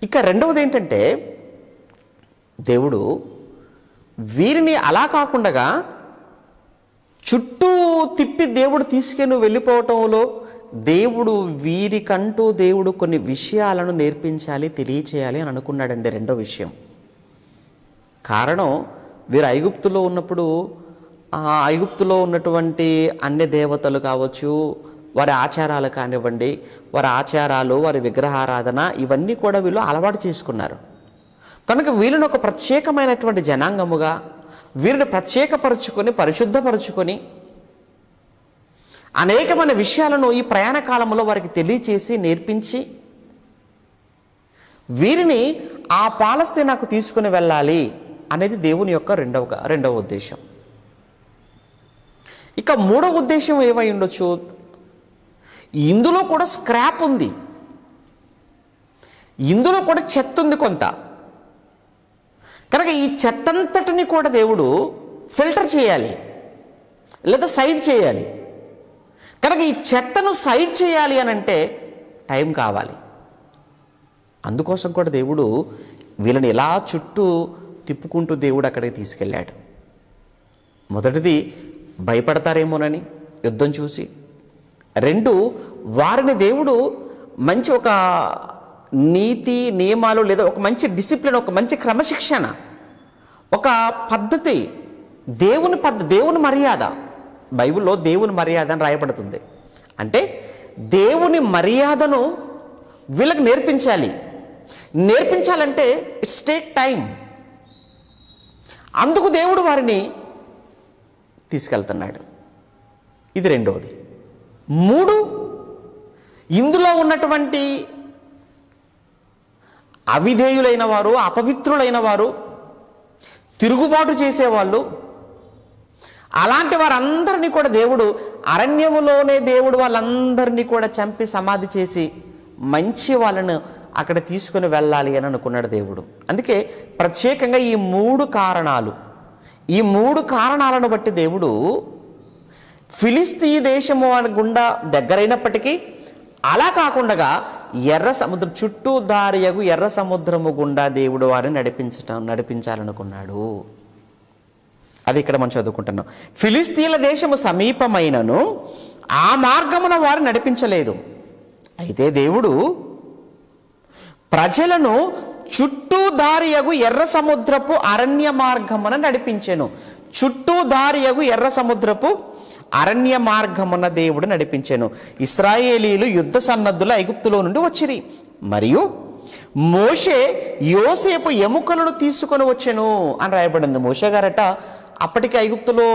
ఇక రెండవది ఏంటంటే, దేవుడు వీరిని అలా కాకుండా చుట్టూ తిప్పి దేవుడు తీసుకెళ్ళి వెళ్ళిపోవటంలో దేవుడు వీరికంటూ దేవుడు కొన్ని విషయాలను నేర్పించాలి, తెలియచేయాలి అని అనుకున్నాడండి. రెండో విషయం కారణం, వీరు ఐగుప్తులో ఉన్నప్పుడు ఆ ఐగుప్తులో ఉన్నటువంటి అన్ని దేవతలు కావచ్చు, వారి ఆచారాలు కానివ్వండి, వారి ఆచారాలు, వారి విగ్రహారాధన ఇవన్నీ కూడా వీళ్ళు అలవాటు చేసుకున్నారు. కనుక వీళ్ళని ఒక ప్రత్యేకమైనటువంటి జనాంగముగా వీరిని ప్రత్యేకపరుచుకొని పరిశుద్ధపరుచుకొని అనేకమైన విషయాలను ఈ ప్రయాణ కాలంలో వారికి తెలియచేసి నేర్పించి వీరిని ఆ పాలస్తీనాకు తీసుకుని వెళ్ళాలి అనేది దేవుని యొక్క రెండవ ఉద్దేశం. ఇక మూడవ ఉద్దేశం ఏమై ఉండొచ్చు? ఇందులో కూడా స్క్రాప్ ఉంది, ఇందులో కూడా చెత్త ఉంది కొంత. కనుక ఈ చెత్తంతటిని కూడా దేవుడు ఫిల్టర్ చేయాలి లేదా సైడ్ చేయాలి. కనుక ఈ చెత్తను సైడ్ చేయాలి అని అంటే టైం కావాలి. అందుకోసం కూడా దేవుడు వీళ్ళని ఇలా చుట్టూ తిప్పుకుంటూ దేవుడు అక్కడికి తీసుకెళ్ళాడు. మొదటిది భయపడతారేమోనని యుద్ధం చూసి, రెండు వారిని దేవుడు మంచి ఒక నీతి నియమాలు లేదా ఒక మంచి డిసిప్లిన్, ఒక మంచి క్రమశిక్షణ, ఒక పద్ధతి, దేవుని మర్యాద, బైబిల్లో దేవుని మర్యాద అని రాయబడుతుంది. అంటే దేవుని మర్యాదను వీళ్ళకి నేర్పించాలంటే ఇట్స్ టేక్ టైం. అందుకు దేవుడు వారిని తీసుకెళ్తున్నాడు. ఇది రెండవది. మూడు, ఇందులో ఉన్నటువంటి అవిధేయులైన వారు, అపవిత్రులైన వారు, తిరుగుబాటు చేసేవాళ్ళు, అలాంటి వారందరినీ కూడా దేవుడు అరణ్యములోనే దేవుడు వాళ్ళందరినీ కూడా చంపి సమాధి చేసి మంచి వాళ్ళను అక్కడ తీసుకుని వెళ్ళాలి అని అనుకున్నాడు దేవుడు. అందుకే ప్రత్యేకంగా ఈ మూడు కారణాలను బట్టి దేవుడు ఫిలిస్తీ దేశము గుండా దగ్గరైనప్పటికీ అలా కాకుండా ఎర్ర సముద్రం చుట్టూ దారియగు ఎర్ర సముద్రము గుండా దేవుడు వారిని నడిపించాలనుకున్నాడు. అది ఇక్కడ మనం చదువుకుంటున్నాం. ఫిలిస్తీన్ల దేశము సమీపమైనను ఆ మార్గమున వారు నడిపించలేదు. అయితే దేవుడు ప్రజలను చుట్టూ దారియగు ఎర్ర సముద్రపు అరణ్య మార్గమున నడిపించెను. చుట్టూ దారియగు ఎర్ర సముద్రపు అరణ్య మార్గమున దేవుడు నడిపించెను. ఇశ్రాయేలీలు యుద్ధ సన్నద్ధులు ఐగుప్తులో నుండి వచ్చిరి. మరియు మోషే యోసేపు ఎముకలను తీసుకొని వచ్చెను అని రాయబడింది. మోషే గారట అప్పటికి ఐగుప్తులో,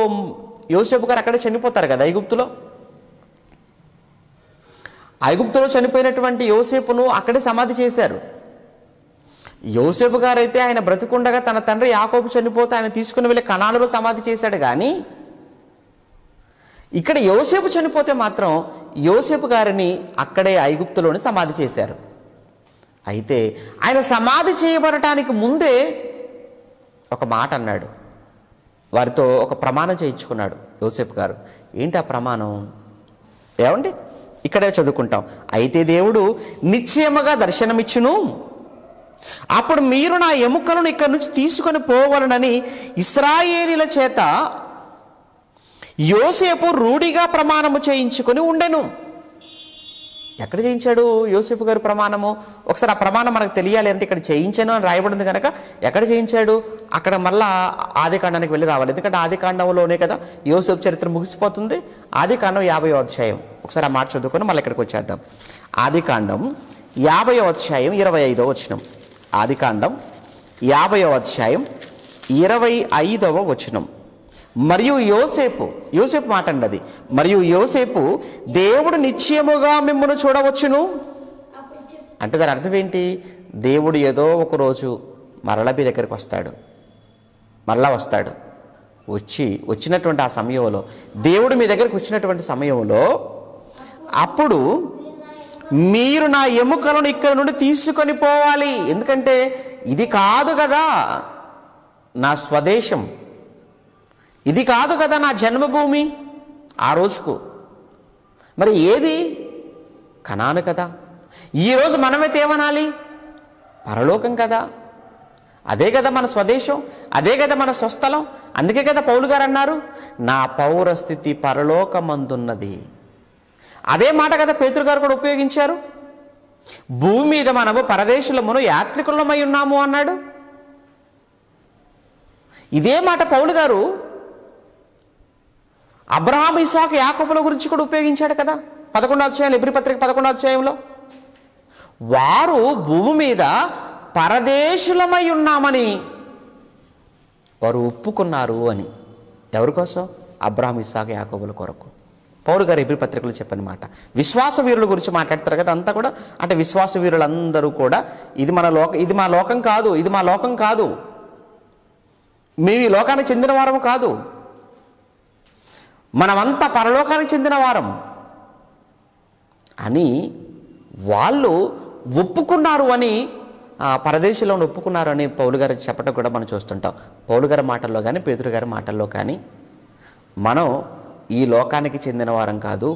యోసేపు గారు అక్కడే చనిపోతారు కదా. ఐగుప్తులో చనిపోయినటువంటి యోసేపును అక్కడే సమాధి చేశారు. యోసేపు గారైతే ఆయన బ్రతికుండగా తన తండ్రి యాకోబు చనిపోతే ఆయన తీసుకుని వెళ్ళి కనానులో సమాధి చేశాడు. కానీ ఇక్కడ యోసేపు చనిపోతే మాత్రం యోసేపు గారిని అక్కడే ఐగుప్తులోని సమాధి చేశారు. అయితే ఆయన సమాధి చేయబడటానికి ముందే ఒక మాట అన్నాడు, వారితో ఒక ప్రమాణం చేయించుకున్నాడు యోసేపు గారు. ఏంటి ఆ ప్రమాణం? ఏమండి, ఇక్కడే చదువుకుంటాం. అయితే దేవుడు నిశ్చయముగా దర్శనమిచ్చును, అప్పుడు మీరు నా ఎముకలను ఇక్కడి నుంచి తీసుకొని పోవాలనని ఇశ్రాయేలీల చేత యోసేపు రూఢిగా ప్రమాణము చేయించుకొని ఉండెను. ఎక్కడ చేయించాడు యోసేపు గారు ప్రమాణము? ఒకసారి ఆ ప్రమాణం మనకు తెలియాలి అంటే ఇక్కడ చేయించాను అని రాయబడింది కనుక ఎక్కడ చేయించాడు? అక్కడ మళ్ళా ఆదికాండానికి వెళ్ళి రావాలి. ఎందుకంటే ఆదికాండంలోనే కదా యోసేపు చరిత్ర ముగిసిపోతుంది. ఆదికాండం 50వ అధ్యాయం, ఒకసారి ఆ మాట చదువుకొని మళ్ళీ ఇక్కడికి వచ్చేద్దాం. ఆదికాండం 50వ అధ్యాయం 25వ వచనం. ఆదికాండం 50వ అధ్యాయం 25వ వచనం. మరియు యోసేపు మాట అండి అది. మరియు యోసేపు దేవుడు నిశ్చయముగా మిమ్మల్ని చూడవచ్చును అంటే దాని అర్థం ఏంటి? దేవుడు ఏదో ఒక రోజు మరలా మీ దగ్గరికి వస్తాడు, వచ్చినటువంటి ఆ సమయంలో, దేవుడు మీ దగ్గరికి వచ్చినటువంటి సమయంలో, అప్పుడు మీరు నా ఎముకలను ఇక్కడ నుండి తీసుకొని పోవాలి. ఎందుకంటే ఇది కాదు కదా నా స్వదేశం, ఇది కాదు కదా నా జన్మభూమి ఆ రోజుకు. మరి ఏది? కనాను కదా. ఈరోజు మనమైతే ఏమనాలి? పరలోకం కదా. అదే కదా మన స్వదేశం, అదే కదా మన స్వస్థలం. అందుకే కదా పౌలు గారు అన్నారు, నా పౌరస్థితి పరలోకమందున్నది. అదే మాట కదా పేతురు గారు కూడా ఉపయోగించారు. భూమి మీద మనము పరదేశులమును యాత్రికులమై ఉన్నాము అన్నాడు. ఇదే మాట పౌలు గారు అబ్రహాం, ఇస్సాకు, యాకోబుల గురించి కూడా ఉపయోగించాడు కదా 11వ అధ్యాయం, ఎబ్రీ పత్రిక 11వ అధ్యాయంలో. వారు భూమి మీద పరదేశులమై ఉన్నామని వారు ఒప్పుకున్నారు అని. ఎవరి కోసం? అబ్రహాం, ఇస్సాకు, యాకోబుల కొరకు. పౌలు గారు ఎబ్రీ పత్రికలు చెప్పిన మాట. విశ్వాస వీరుల గురించి మాట్లాడతారు కదా అంతా కూడా. అంటే విశ్వాస వీరులందరూ కూడా ఇది మా లోకం కాదు, ఇది మా లోకం కాదు, మేము ఈ లోకానికి చెందిన వారం కాదు, మనమంతా పరలోకానికి చెందిన వారం అని వాళ్ళు ఒప్పుకున్నారు అని, పరదేశంలో ఒప్పుకున్నారు అని పౌలు గారు చెప్పడం కూడా మనం చూస్తుంటాం. పౌలు గారి మాటల్లో కానీ పేతురు గారి మాటల్లో కానీ మనం ఈ లోకానికి చెందిన వారం కాదు,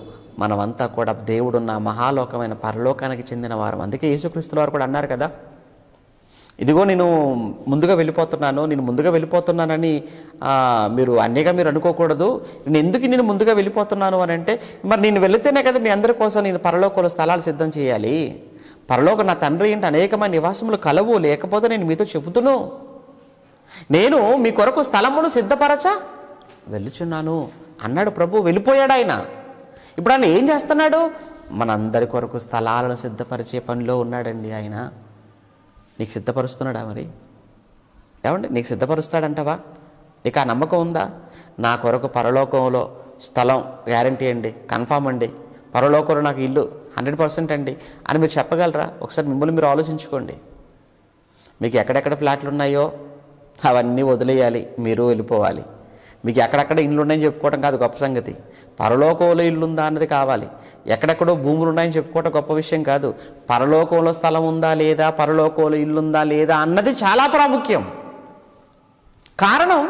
మనమంతా కూడా దేవుడున్న మహాలోకమైన పరలోకానికి చెందిన వారం. అందుకే యేసుక్రీస్తుల వారు కూడా అన్నారు కదా, ఇదిగో నేను ముందుగా వెళ్ళిపోతున్నానని మీరు అన్నిగా మీరు అనుకోకూడదు. నేను ముందుగా వెళ్ళిపోతున్నాను అని అంటే, మరి నేను వెళితేనే కదా మీ అందరి కోసం నేను పరలోకంలో స్థలాలు సిద్ధం చేయాలి. పరలోకం నా తండ్రి ఏంటి అనేకమైన నివాసములు కలవు, లేకపోతే నేను మీతో చెబుతును, నేను మీ కొరకు స్థలమును సిద్ధపరచ వెళ్ళుచున్నాను అన్నాడు ప్రభు. వెళ్ళిపోయాడు ఆయన. ఇప్పుడు ఆయన ఏం చేస్తున్నాడు? మనందరి కొరకు స్థలాలను సిద్ధపరిచే పనిలో ఉన్నాడండి ఆయన. నీకు సిద్ధపరుస్తున్నాడా? మరి ఏమండి, నీకు సిద్ధపరుస్తాడంటావా? నీకు ఆ నమ్మకం ఉందా? నా కొరకు పరలోకంలో స్థలం గ్యారంటీ అండి, కన్ఫామ్ అండి, పరలోకంలో నాకు ఇల్లు 100% అండి అని మీరు చెప్పగలరా? ఒకసారి మిమ్మల్ని మీరు ఆలోచించుకోండి. మీకు ఎక్కడెక్కడ ఫ్లాట్లు ఉన్నాయో అవన్నీ వదిలేయాలి, మీరు వెళ్ళిపోవాలి. మీకు ఎక్కడెక్కడ ఇల్లు ఉన్నాయని చెప్పుకోవడం కాదు గొప్ప సంగతి, పరలోకంలో ఇల్లు ఉందా అన్నది కావాలి. ఎక్కడెక్కడో భూములు ఉన్నాయని చెప్పుకోవడం గొప్ప విషయం కాదు, పరలోకంలో స్థలం ఉందా లేదా, పరలోకంలో ఇల్లు ఉందా లేదా అన్నది చాలా ప్రాముఖ్యం. కారణం,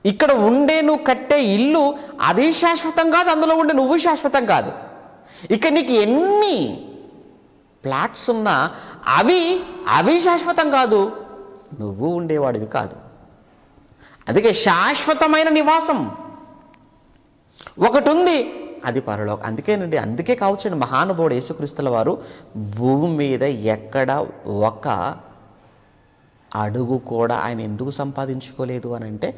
ఇక్కడ ఉండే నువ్వు కట్టే ఇల్లు అది శాశ్వతం కాదు, అందులో ఉండే నువ్వు శాశ్వతం కాదు. ఇక నీకు ఎన్ని ప్లాట్స్ ఉన్నా అవి శాశ్వతం కాదు, నువ్వు ఉండేవాడివి కాదు. అందుకే శాశ్వతమైన నివాసం ఒకటి ఉంది, అది పరలోకం. అందుకే కావచ్చండి మహానుభావుడు యేసుక్రీస్తుల వారు భూమి మీద ఎక్కడ ఒక అడుగు కూడా ఆయన ఎందుకు సంపాదించుకోలేదు అని అంటే,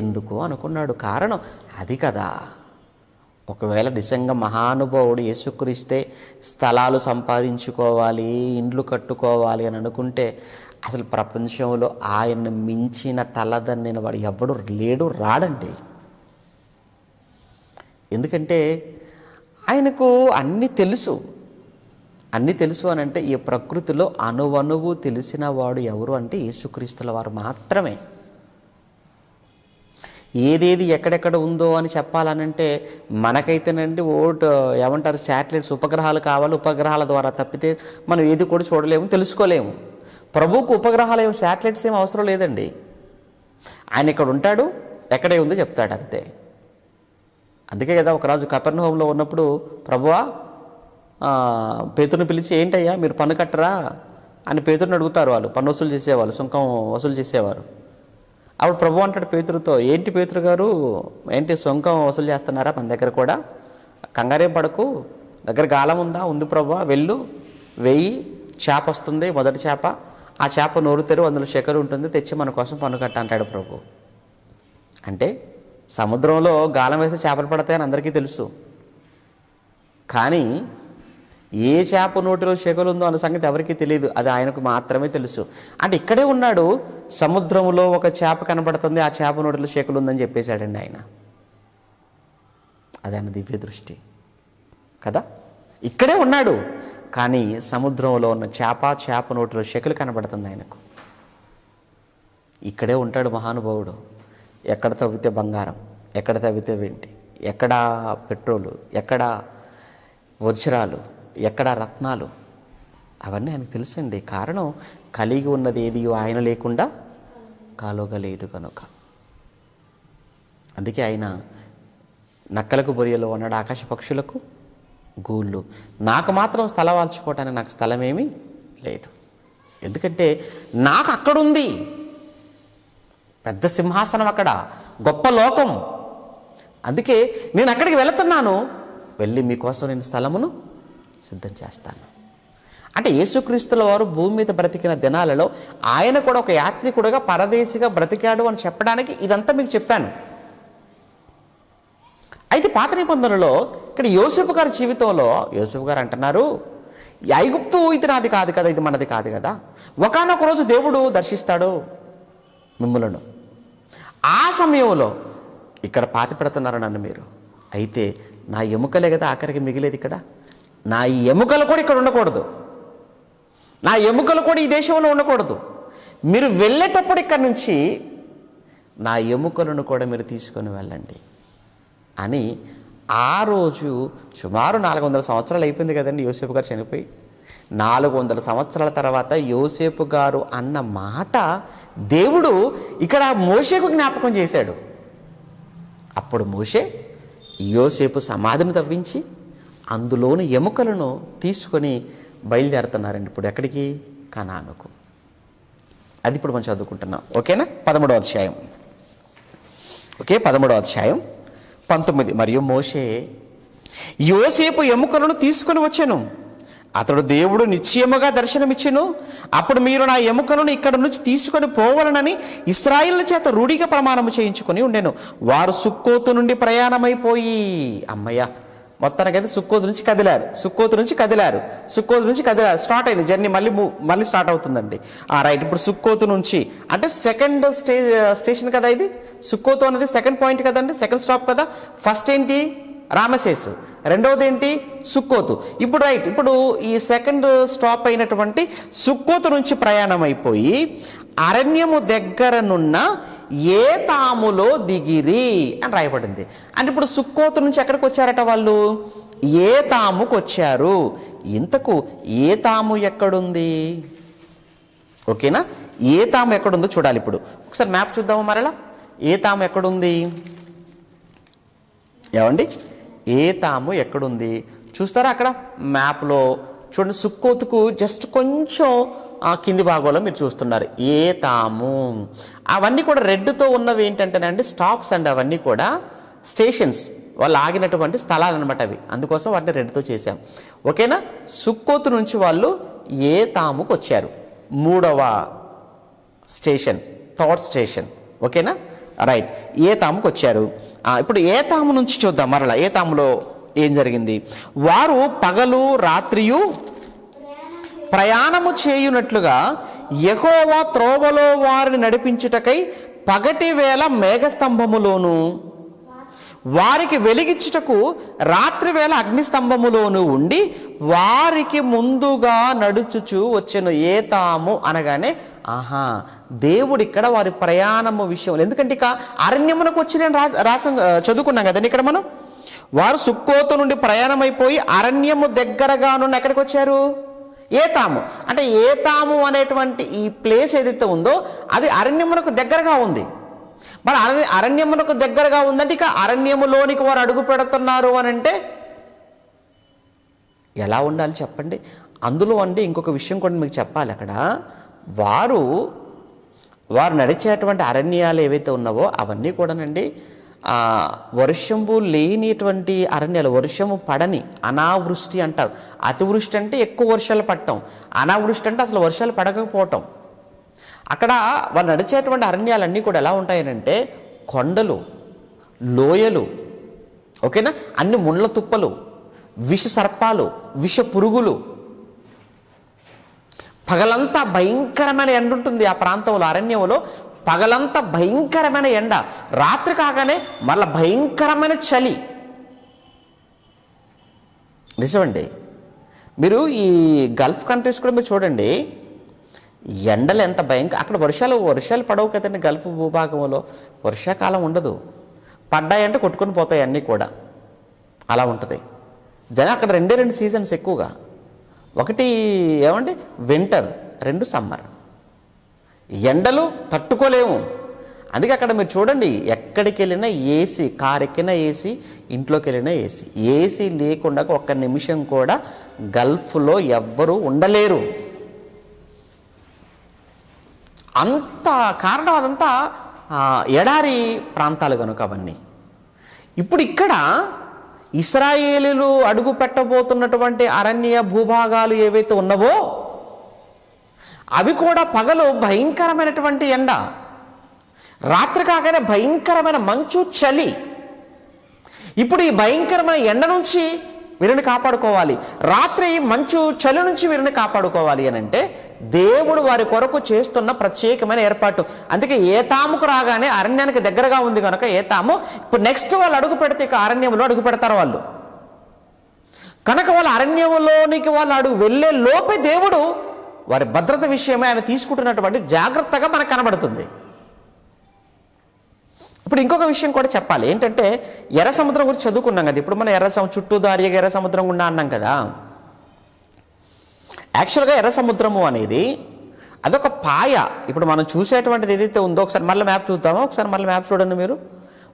ఎందుకు అనుకున్నాడు. కారణం అది కదా. ఒకవేళ నిజంగా మహానుభావుడు యేసుక్రీస్తే స్థలాలు సంపాదించుకోవాలి, ఇండ్లు కట్టుకోవాలి అని అనుకుంటే, అసలు ప్రపంచంలో ఆయన్ని మించిన తలదన్నిన వాడు ఎవడు రాడండి. ఎందుకంటే ఆయనకు అన్నీ తెలుసు అని అంటే, ఈ ప్రకృతిలో అణువణువు తెలిసిన వాడు ఎవరు అంటే యేసుక్రీస్తుల వారు మాత్రమే. ఏదేది ఎక్కడెక్కడ ఉందో అని చెప్పాలనంటే మనకైతేనండి ఏమంటారు, శాటిలైట్స్, ఉపగ్రహాలు కావాలి. ఉపగ్రహాల ద్వారా తప్పితే మనం ఏది కూడా చూడలేము, తెలుసుకోలేము. ప్రభువుకు ఉపగ్రహాలు ఏమి, శాటిలైట్స్ ఏమి అవసరం లేదండి. ఆయన ఇక్కడ ఉంటాడు, ఎక్కడే ఉందో చెప్తాడు అంతే. అందుకే కదా ఒకరాజు కపెర్నహూములో ఉన్నప్పుడు ప్రభువా పేతురుని పిలిచి, ఏంటయ్యా మీరు పన్ను కట్టరా అని పేతురుని అడుగుతారు. వాళ్ళు పన్ను వసూలు చేసేవాళ్ళు, సుంకం వసూలు చేసేవారు. అప్పుడు ప్రభు అంటాడు పేతురుతో, ఏంటి పేతురు గారు, ఏంటి సుంకం వసూలు చేస్తున్నారా మన దగ్గర కూడా? కంగారేం పడకు, దగ్గర గాలం ఉందా? ఉంది ప్రభువా, వెళ్ళు, వెయ్యి చేప వస్తుంది, మొదటి చేప, ఆ చేప నోరు తెరు, అందులో శెకరు ఉంటుంది, తెచ్చి మన కోసం పన్ను కట్ట అంటాడు ప్రభు. అంటే సముద్రంలో గాలం వేస్తే చేపలు పడతాయని అందరికీ తెలుసు, కానీ ఏ చేప నోటిలో శెకలు ఉందో అన్న సంగతి ఎవరికీ తెలియదు, అది ఆయనకు మాత్రమే తెలుసు. అంటే ఇక్కడే ఉన్నాడు, సముద్రంలో ఒక చేప కనబడుతుంది, ఆ చేప నోటిలో శెకలు ఉందని చెప్పేశాడండి ఆయన. అది ఆయన దివ్య దృష్టి కదా. ఇక్కడే ఉన్నాడు, కానీ సముద్రంలో ఉన్న చేప నోటిలో శెకలు కనబడుతుంది ఆయనకు. ఇక్కడే ఉంటాడు మహానుభావుడు. ఎక్కడ తవ్వితే బంగారం, ఎక్కడ తవ్వితే వెండి, ఎక్కడ పెట్రోలు, ఎక్కడ వజ్రాలు, ఎక్కడ రత్నాలు, అవన్నీ ఆయనకు తెలుసండి. కారణం, కలిగి ఉన్నది ఏది ఆయన లేకుండా కలగలేదు కనుక. అందుకే ఆయన నక్కలకు బొరియలు అన్నాడు, ఆకాశ పక్షులకు గూళ్ళు, నాకు మాత్రం స్థలవాల్చుకోవటానికి నాకు స్థలమేమీ లేదు. ఎందుకంటే నాకు అక్కడుంది పెద్ద సింహాసనం, అక్కడ గొప్ప లోకం. అందుకే నేను అక్కడికి వెళుతున్నాను, వెళ్ళి మీకోసం నేను స్థలమును సిద్ధం చేస్తాను. అంటే యేసుక్రీస్తుల వారు భూమి మీద బ్రతికిన దినాలలో ఆయన కూడా ఒక యాత్రికుడుగా పరదేశిగా బ్రతికాడు అని చెప్పడానికి ఇదంతా మీకు చెప్పాను. అయితే పాత నిబంధనలో ఇక్కడ యోసేపు గారి జీవితంలో యోసేపు గారు అంటున్నారు, ఐగుప్తు ఇది నాది కాదు కదా, ఇది మనది కాదు కదా. ఒకానొక రోజు దేవుడు దర్శిస్తాడు మిమ్ములను. ఆ సమయంలో ఇక్కడ పాతి పెడుతున్నారు నన్ను మీరు, అయితే నా ఎముకలే కదా ఆఖరికి మిగిలేదు ఇక్కడ. నా ఎముకలు కూడా ఇక్కడ ఉండకూడదు, నా ఎముకలు కూడా ఈ దేశంలో ఉండకూడదు. మీరు వెళ్ళేటప్పుడు ఇక్కడ నుంచి నా ఎముకలను కూడా మీరు తీసుకొని వెళ్ళండి అని. ఆ రోజు సుమారు 400 సంవత్సరాలు అయిపోయింది కదండి యోసేపు గారు చనిపోయి. 400 సంవత్సరాల తర్వాత యోసేపు గారు అన్న మాట దేవుడు ఇక్కడ మోషేకు జ్ఞాపకం చేశాడు. అప్పుడు మోషే యోసేపు సమాధిని తవ్వించి అందులోని ఎముకలను తీసుకొని బయలుదేరుతున్నారండి. ఇప్పుడు ఎక్కడికి? కనానుకు. అది ఇప్పుడు మనం చదువుకుంటున్నాం. ఓకేనా? 13వ అధ్యాయం. ఓకే, 13వ అధ్యాయం 19. మరియు మోషే యోసేపు ఎముకలను తీసుకొని వచ్చాను, అతడు దేవుడు నిశ్చయముగా దర్శనమిచ్చెను. అప్పుడు మీరు నా ఎముకలను ఇక్కడ నుంచి తీసుకొని పోవాలనని ఇశ్రాయేలు చేత రూఢిగా ప్రమాణము చేయించుకొని ఉండెను. వారు సుక్కోతు నుండి ప్రయాణమైపోయి, అమ్మయ్య, మొత్తానికైతే సుక్కోతు నుంచి కదిలారు. స్టార్ట్ అయింది జర్నీ, మళ్ళీ స్టార్ట్ అవుతుందండి. రైట్, ఇప్పుడు సుక్కోతు నుంచి అంటే సెకండ్ స్టేషన్ కదా ఇది. సుక్కోతు అనేది సెకండ్ పాయింట్ కదండి, సెకండ్ స్టాప్ కదా. ఫస్ట్ ఏంటి? రామసేసు, రెండవది ఏంటి? సుక్కోతు. ఇప్పుడు రైట్, ఇప్పుడు ఈ సెకండ్ స్టాప్ అయినటువంటి సుక్కోతు నుంచి ప్రయాణం అయిపోయి అరణ్యము దగ్గరనున్న ఏతాములో దిగిరి అని రాయబడింది. అంటే ఇప్పుడు సుక్కోతు నుంచి ఎక్కడికి వచ్చారట వాళ్ళు? ఏతాముకు వచ్చారు. ఇంతకు ఏతాము ఎక్కడుంది? ఓకేనా? ఏతాము ఎక్కడుందో చూడాలి. ఇప్పుడు ఒకసారి మ్యాప్ చూద్దాము మరలా. ఏతాము ఎక్కడుంది ఏమండి? ఏతాము ఎక్కడుంది చూస్తారా? అక్కడ మ్యాప్లో చూడండి. సుక్కోతుకు జస్ట్ కొంచెం కింది భాగంలో మీరు చూస్తున్నారు ఏతాము. అవన్నీ కూడా రెడ్తో ఉన్నవి ఏంటంటేనండి స్టాప్స్ అండి, అవన్నీ కూడా స్టేషన్స్, వాళ్ళు ఆగినటువంటి స్థలాలు అనమాట అవి. అందుకోసం వాటిని రెడ్తో చేశాం. ఓకేనా? సుక్కోతు నుంచి వాళ్ళు ఏతాముకు వచ్చారు, 3వ స్టేషన్, 3rd స్టేషన్. ఓకేనా? రైట్, ఏతాముకు వచ్చారు. ఇప్పుడు ఏతాము నుంచి చూద్దాం మరలా. ఏతాములో ఏం జరిగింది? వారు పగలు రాత్రియు ప్రయాణము చేయునట్లుగా యెహోవా త్రోవలో వారిని నడిపించుటకై పగటి వేళ మేఘస్తంభములోను వారికి వెలిగించుటకు రాత్రి వేళ అగ్నిస్తంభములోను ఉండి వారికి ముందుగా నడుచుచు వచ్చెను. ఏతాము అనగానే ఆహా, దేవుడు ఇక్కడ వారి ప్రయాణము విషయంలో, ఎందుకంటే ఇక అరణ్యమునకు వచ్చి నేను చదువుకున్నాం కదండి ఇక్కడ మనం. వారు సుక్కోతు నుండి ప్రయాణం అయిపోయి అరణ్యము దగ్గరగా నుండి ఎక్కడికి వచ్చారు? ఏతాము. అంటే ఏతాము అనేటువంటి ఈ ప్లేస్ ఏదైతే ఉందో అది అరణ్యమునకు దగ్గరగా ఉంది. మరి అరణ్యమునకు దగ్గరగా ఉందంటే ఇక అరణ్యములోనికి వారు అడుగు పెడుతున్నారు అని అంటే ఎలా ఉండాలి చెప్పండి? అందులో అండి ఇంకొక విషయం కూడా మీకు చెప్పాలి. అక్కడ వారు నడిచేటువంటి అరణ్యాలు ఏవైతే ఉన్నావో అవన్నీ కూడానండి వర్షము లేనిటువంటి అరణ్యాలు, వర్షము పడని, అనావృష్టి అంటారు. అతివృష్టి అంటే ఎక్కువ వర్షాలు పడటం, అనావృష్టి అంటే అసలు వర్షాలు పడకపోవటం. అక్కడ వాళ్ళు నడిచేటువంటి అరణ్యాలన్నీ కూడా ఎలా ఉంటాయనంటే కొండలు, లోయలు, ఓకేనా, అన్ని ముళ్ళ తుప్పలు, విష సర్పాలు, విష పురుగులు, పగలంతా భయంకరమైన ఎండ ఉంటుంది ఆ ప్రాంతంలో. అరణ్యంలో పగలంతా భయంకరమైన ఎండ, రాత్రి కాగానే మళ్ళీ భయంకరమైన చలి. నిజమండి. మీరు ఈ గల్ఫ్ కంట్రీస్ కూడా మీరు చూడండి, ఎండలు ఎంత భయంకర. అక్కడ వర్షాలు పడవు కదండి గల్ఫ్ భూభాగంలో. వర్షాకాలం ఉండదు, పడ్డాయంటే కొట్టుకొని పోతాయి అన్నీ కూడా. అలా ఉంటుంది. అక్కడ 2 సీజన్స్ ఎక్కువగా. ఒకటి ఏమండి వింటర్, 2 సమ్మర్. ఎండలు తట్టుకోలేము, అందుకే అక్కడ మీరు చూడండి, ఎక్కడికి వెళ్ళినా ఏసీ, కారు ఎక్కినా ఏసీ, ఇంట్లోకి వెళ్ళినా ఏసీ. ఏసీ లేకుండా ఒక్క నిమిషం కూడా గల్ఫ్లో ఎవ్వరూ ఉండలేరు. అంత కారణం అదంతా ఎడారి ప్రాంతాలు కనుక అవన్నీ. ఇప్పుడు ఇక్కడ ఇశ్రాయేలీలు అడుగు పెట్టబోతున్నటువంటి అరణ్య భూభాగాలు ఏవైతే ఉన్నవో అవి కూడా పగలు భయంకరమైనటువంటి ఎండ, రాత్రి కాగానే భయంకరమైన మంచు, చలి. ఇప్పుడు ఈ భయంకరమైన ఎండ నుంచి వీరిని కాపాడుకోవాలి, రాత్రి మంచు చలి నుంచి వీరిని కాపాడుకోవాలి అని అంటే దేవుడు వారి కొరకు చేస్తున్న ప్రత్యేకమైన ఏర్పాటు. అందుకే ఏతాముకు రాగానే అరణ్యానికి దగ్గరగా ఉంది కనుక ఏతాము, ఇప్పుడు నెక్స్ట్ వాళ్ళు అడుగు పెడితే ఇక అరణ్యంలో అడుగు పెడతారు వాళ్ళు కనుక వాళ్ళ అరణ్యంలోనికి వాళ్ళు వెళ్ళే లోపే దేవుడు వారి భద్రత విషయమే ఆయన తీసుకుంటున్నటువంటి జాగ్రత్తగా మనకు కనబడుతుంది. ఇప్పుడు ఇంకొక విషయం కూడా చెప్పాలి ఏంటంటే, ఎర్ర సముద్రం గురించి చదువుకున్నాం కదా. ఇప్పుడు మనం చుట్టూ దారిగా ఎర్ర సముద్రం గుండా అన్నాం కదా. యాక్చువల్గా ఎర్ర సముద్రము అనేది అదొక పాయ. ఇప్పుడు మనం చూసేటువంటిది ఏదైతే ఉందో, ఒకసారి మళ్ళీ మ్యాప్ చూద్దామో, ఒకసారి మళ్ళీ మ్యాప్ చూడండి మీరు.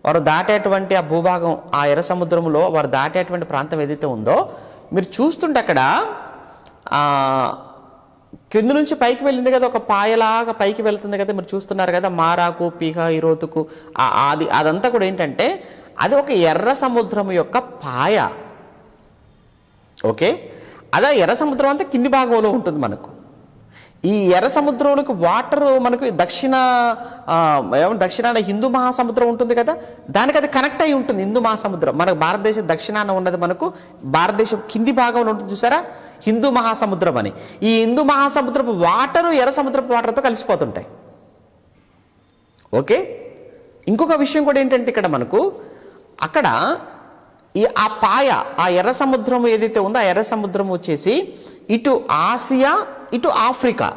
వారు దాటేటువంటి ఆ భూభాగం, ఆ ఎర్ర సముద్రంలో వారు దాటేటువంటి ప్రాంతం ఏదైతే ఉందో మీరు చూస్తుంటే అక్కడ కింద నుంచి పైకి వెళ్ళింది కదా, ఒక పాయలాగా పైకి వెళ్తుంది కదా, మీరు చూస్తున్నారు కదా. మారాకు, పీహ, ఇరోతుకు అదంతా కూడా ఏంటంటే అది ఒక ఎర్ర సముద్రం యొక్క పాయ. ఓకే, అదే ఎర్ర సముద్రం అంతా కింది భాగంలో ఉంటుంది మనకు. ఈ ఎర్ర సముద్రంలోకి వాటర్ మనకు దక్షిణాన హిందూ మహాసముద్రం ఉంటుంది కదా, దానికి అది కనెక్ట్ అయి ఉంటుంది. హిందూ మహాసముద్రం మనకు భారతదేశం దక్షిణాన ఉన్నది, మనకు భారతదేశం కింది భాగంలో ఉంటుంది చూసారా, హిందూ మహాసముద్రం అని. ఈ హిందూ మహాసముద్రపు వాటరు ఎర్ర సముద్రపు వాటర్తో కలిసిపోతుంటాయి. ఓకే, ఇంకొక విషయం కూడా ఏంటంటే ఇక్కడ మనకు అక్కడ ఆ పాయ, ఆ ఎర్ర సముద్రం ఏదైతే ఉందో ఆ ఎర్ర సముద్రం వచ్చేసి ఇటు ఆసియా, ఇటు ఆఫ్రికా,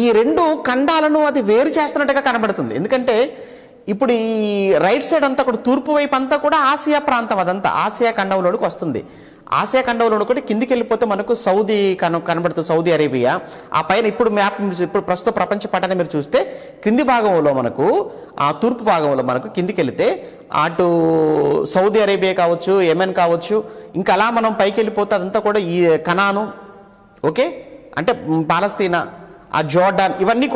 ఈ రెండు ఖండాలను అది వేరు చేస్తున్నట్టుగా కనబడుతుంది. ఎందుకంటే ఇప్పుడు ఈ రైట్ సైడ్ అంతా కూడా తూర్పు వైపు అంతా కూడా ఆసియా ప్రాంతం, అదంతా ఆసియా ఖండంలోనికి వస్తుంది. ఆసియా ఖండంలో కూడా కిందికి వెళ్ళిపోతే మనకు సౌదీ కనబడుతుంది, సౌదీ అరేబియా. ఆ పైన ఇప్పుడు మ్యాప్, ఇప్పుడు ప్రస్తుత ప్రపంచ పటాన్ని మీరు చూస్తే కింది భాగంలో మనకు, ఆ తూర్పు భాగంలో మనకు కిందికి వెళితే అటు సౌదీ అరేబియా కావచ్చు, యెమెన్ కావచ్చు, ఇంకా అలా మనం పైకి వెళ్ళిపోతే అదంతా కూడా ఈ కనాను, ఓకే, అంటే పాలస్తీనా, ఆ జోర్డాన్, ఇవన్నీ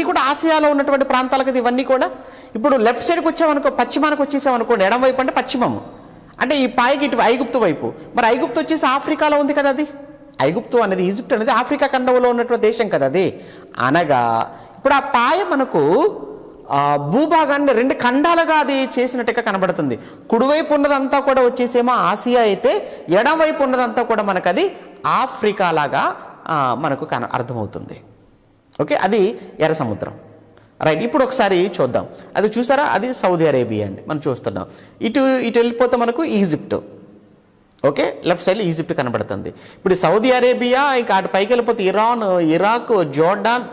కూడా ఆసియాలో ఉన్నటువంటి ప్రాంతాలు కదా ఇవన్నీ కూడా. ఇప్పుడు లెఫ్ట్ సైడ్కి వచ్చామనుకో, పశ్చిమానికి వచ్చేసామనుకోండి, ఎడం వైపు అంటే పశ్చిమము, అంటే ఈ పాయకి ఇటు ఐగుప్తు వైపు. మరి ఐగుప్తు వచ్చేసి ఆఫ్రికాలో ఉంది కదా. అది ఐగుప్తు అనేది, ఈజిప్ట్ అనేది ఆఫ్రికా ఖండంలో ఉన్నటువంటి దేశం కదా అది. అనగా ఇప్పుడు ఆ పాయ మనకు భూభాగాన్ని రెండు ఖండాలుగా అది చేసినట్టుగా కనబడుతుంది. కుడివైపు ఉన్నదంతా కూడా వచ్చేసేమో ఆసియా అయితే, ఎడమవైపు ఉన్నదంతా కూడా మనకు అది ఆఫ్రికా లాగా మనకు అర్థమవుతుంది. ఓకే, అది ఎర్ర సముద్రం. రైట్, ఇప్పుడు ఒకసారి చూద్దాం. అది చూసారా, అది సౌదీ అరేబియా అండి మనం చూస్తున్నాం. ఇటు వెళ్ళిపోతే మనకు Egypt. Okay, left side Egypt కనబడుతుంది. ఇప్పుడు సౌదీ అరేబియా, ఇంకా అటు పైకి వెళ్ళిపోతే ఇరాన్, ఇరాక్, జోర్డాన్,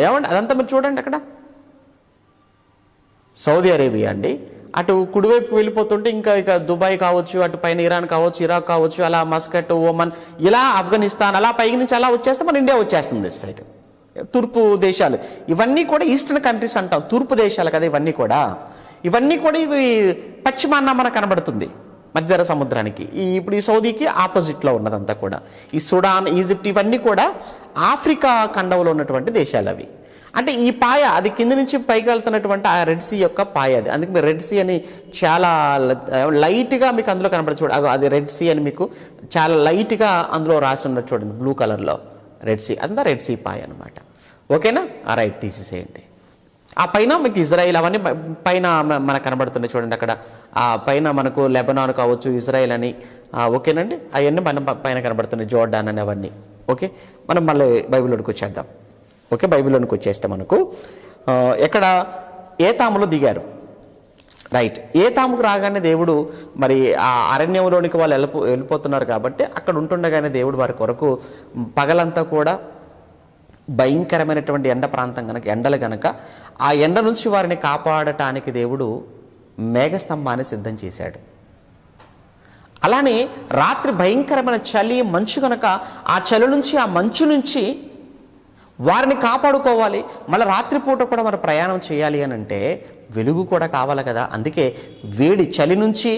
ఏమండి అదంతా మీరు చూడండి. అక్కడ సౌదీ అరేబియా అండి. అటు కుడివైపు వెళ్ళిపోతుంటే ఇక దుబాయ్ కావచ్చు, అటు పైన ఇరాన్ కావచ్చు, ఇరాక్ కావచ్చు, అలా మస్కట్, ఓమన్, ఇలా ఆఫ్ఘనిస్తాన్, అలా పైకి నుంచి అలా వచ్చేస్తే మన ఇండియా వచ్చేస్తుంది ఇటు సైడ్. తూర్పు దేశాలు ఇవన్నీ కూడా ఈస్టర్న్ కంట్రీస్ అంటాం, తూర్పు దేశాలు కదా ఇవన్నీ కూడా. ఇవి పశ్చిమాన మనకు కనబడుతుంది మధ్య సముద్రానికి. ఇప్పుడు ఈ సౌదీకి ఆపోజిట్లో ఉన్నదంతా కూడా ఈ సుడాన్, ఈజిప్ట్, ఇవన్నీ కూడా ఆఫ్రికా ఖండంలో ఉన్నటువంటి దేశాలు అవి. అంటే ఈ పాయ అది కింద నుంచి పైకి వెళ్తున్నటువంటి ఆ రెడ్ సీ యొక్క పాయ అది. అందుకే మీరు రెడ్ సీ అని చాలా లైట్గా మీకు అందులో కనబడదు చూడండి, అది రెడ్ సీ అని మీకు చాలా లైట్గా అందులో రాసి ఉన్నట్టు చూడండి, బ్లూ కలర్లో రెడ్ సీ, అంతా రెడ్ సీ పాయ అనమాట. ఓకేనా, ఆ రైట్ తీసేసేయండి. ఆ పైన మీకు ఇజ్రాయిల్ అవన్నీ పైన మనకు కనబడుతున్నాయి చూడండి. అక్కడ ఆ పైన మనకు లెబనాన్ కావచ్చు, ఇజ్రాయిల్ అని, ఓకేనండి, అవన్నీ మన పైన కనబడుతున్నాయి, జోర్డాన్ అని అవన్నీ. ఓకే, మనం మళ్ళీ బైబిల్లోకి వచ్చేద్దాం. ఓకే, బైబిల్లోనికి వచ్చేస్తే మనకు ఎక్కడ ఏతాములో దిగారు. రైట్, ఏతాముకు రాగానే దేవుడు మరి ఆ అరణ్యంలోనికి వాళ్ళు వెళ్ళిపోతున్నారు కాబట్టి అక్కడ ఉంటుండగానే దేవుడు వారి కొరకు పగలంతా కూడా భయంకరమైనటువంటి ఎండ ప్రాంతం కనుక, ఎండలు కనుక ఆ ఎండ నుంచి వారిని కాపాడటానికి దేవుడు మేఘస్తంభాన్ని సిద్ధం చేశాడు. అలానే రాత్రి భయంకరమైన చలి, మంచు కనుక ఆ చలి నుంచి, ఆ మంచు నుంచి వారిని కాపాడుకోవాలి. మళ్ళీ రాత్రిపూట కూడా మరి ప్రయాణం చేయాలి అని అంటే వెలుగు కూడా కావాలి కదా. అందుకే వేడి, చలి నుంచి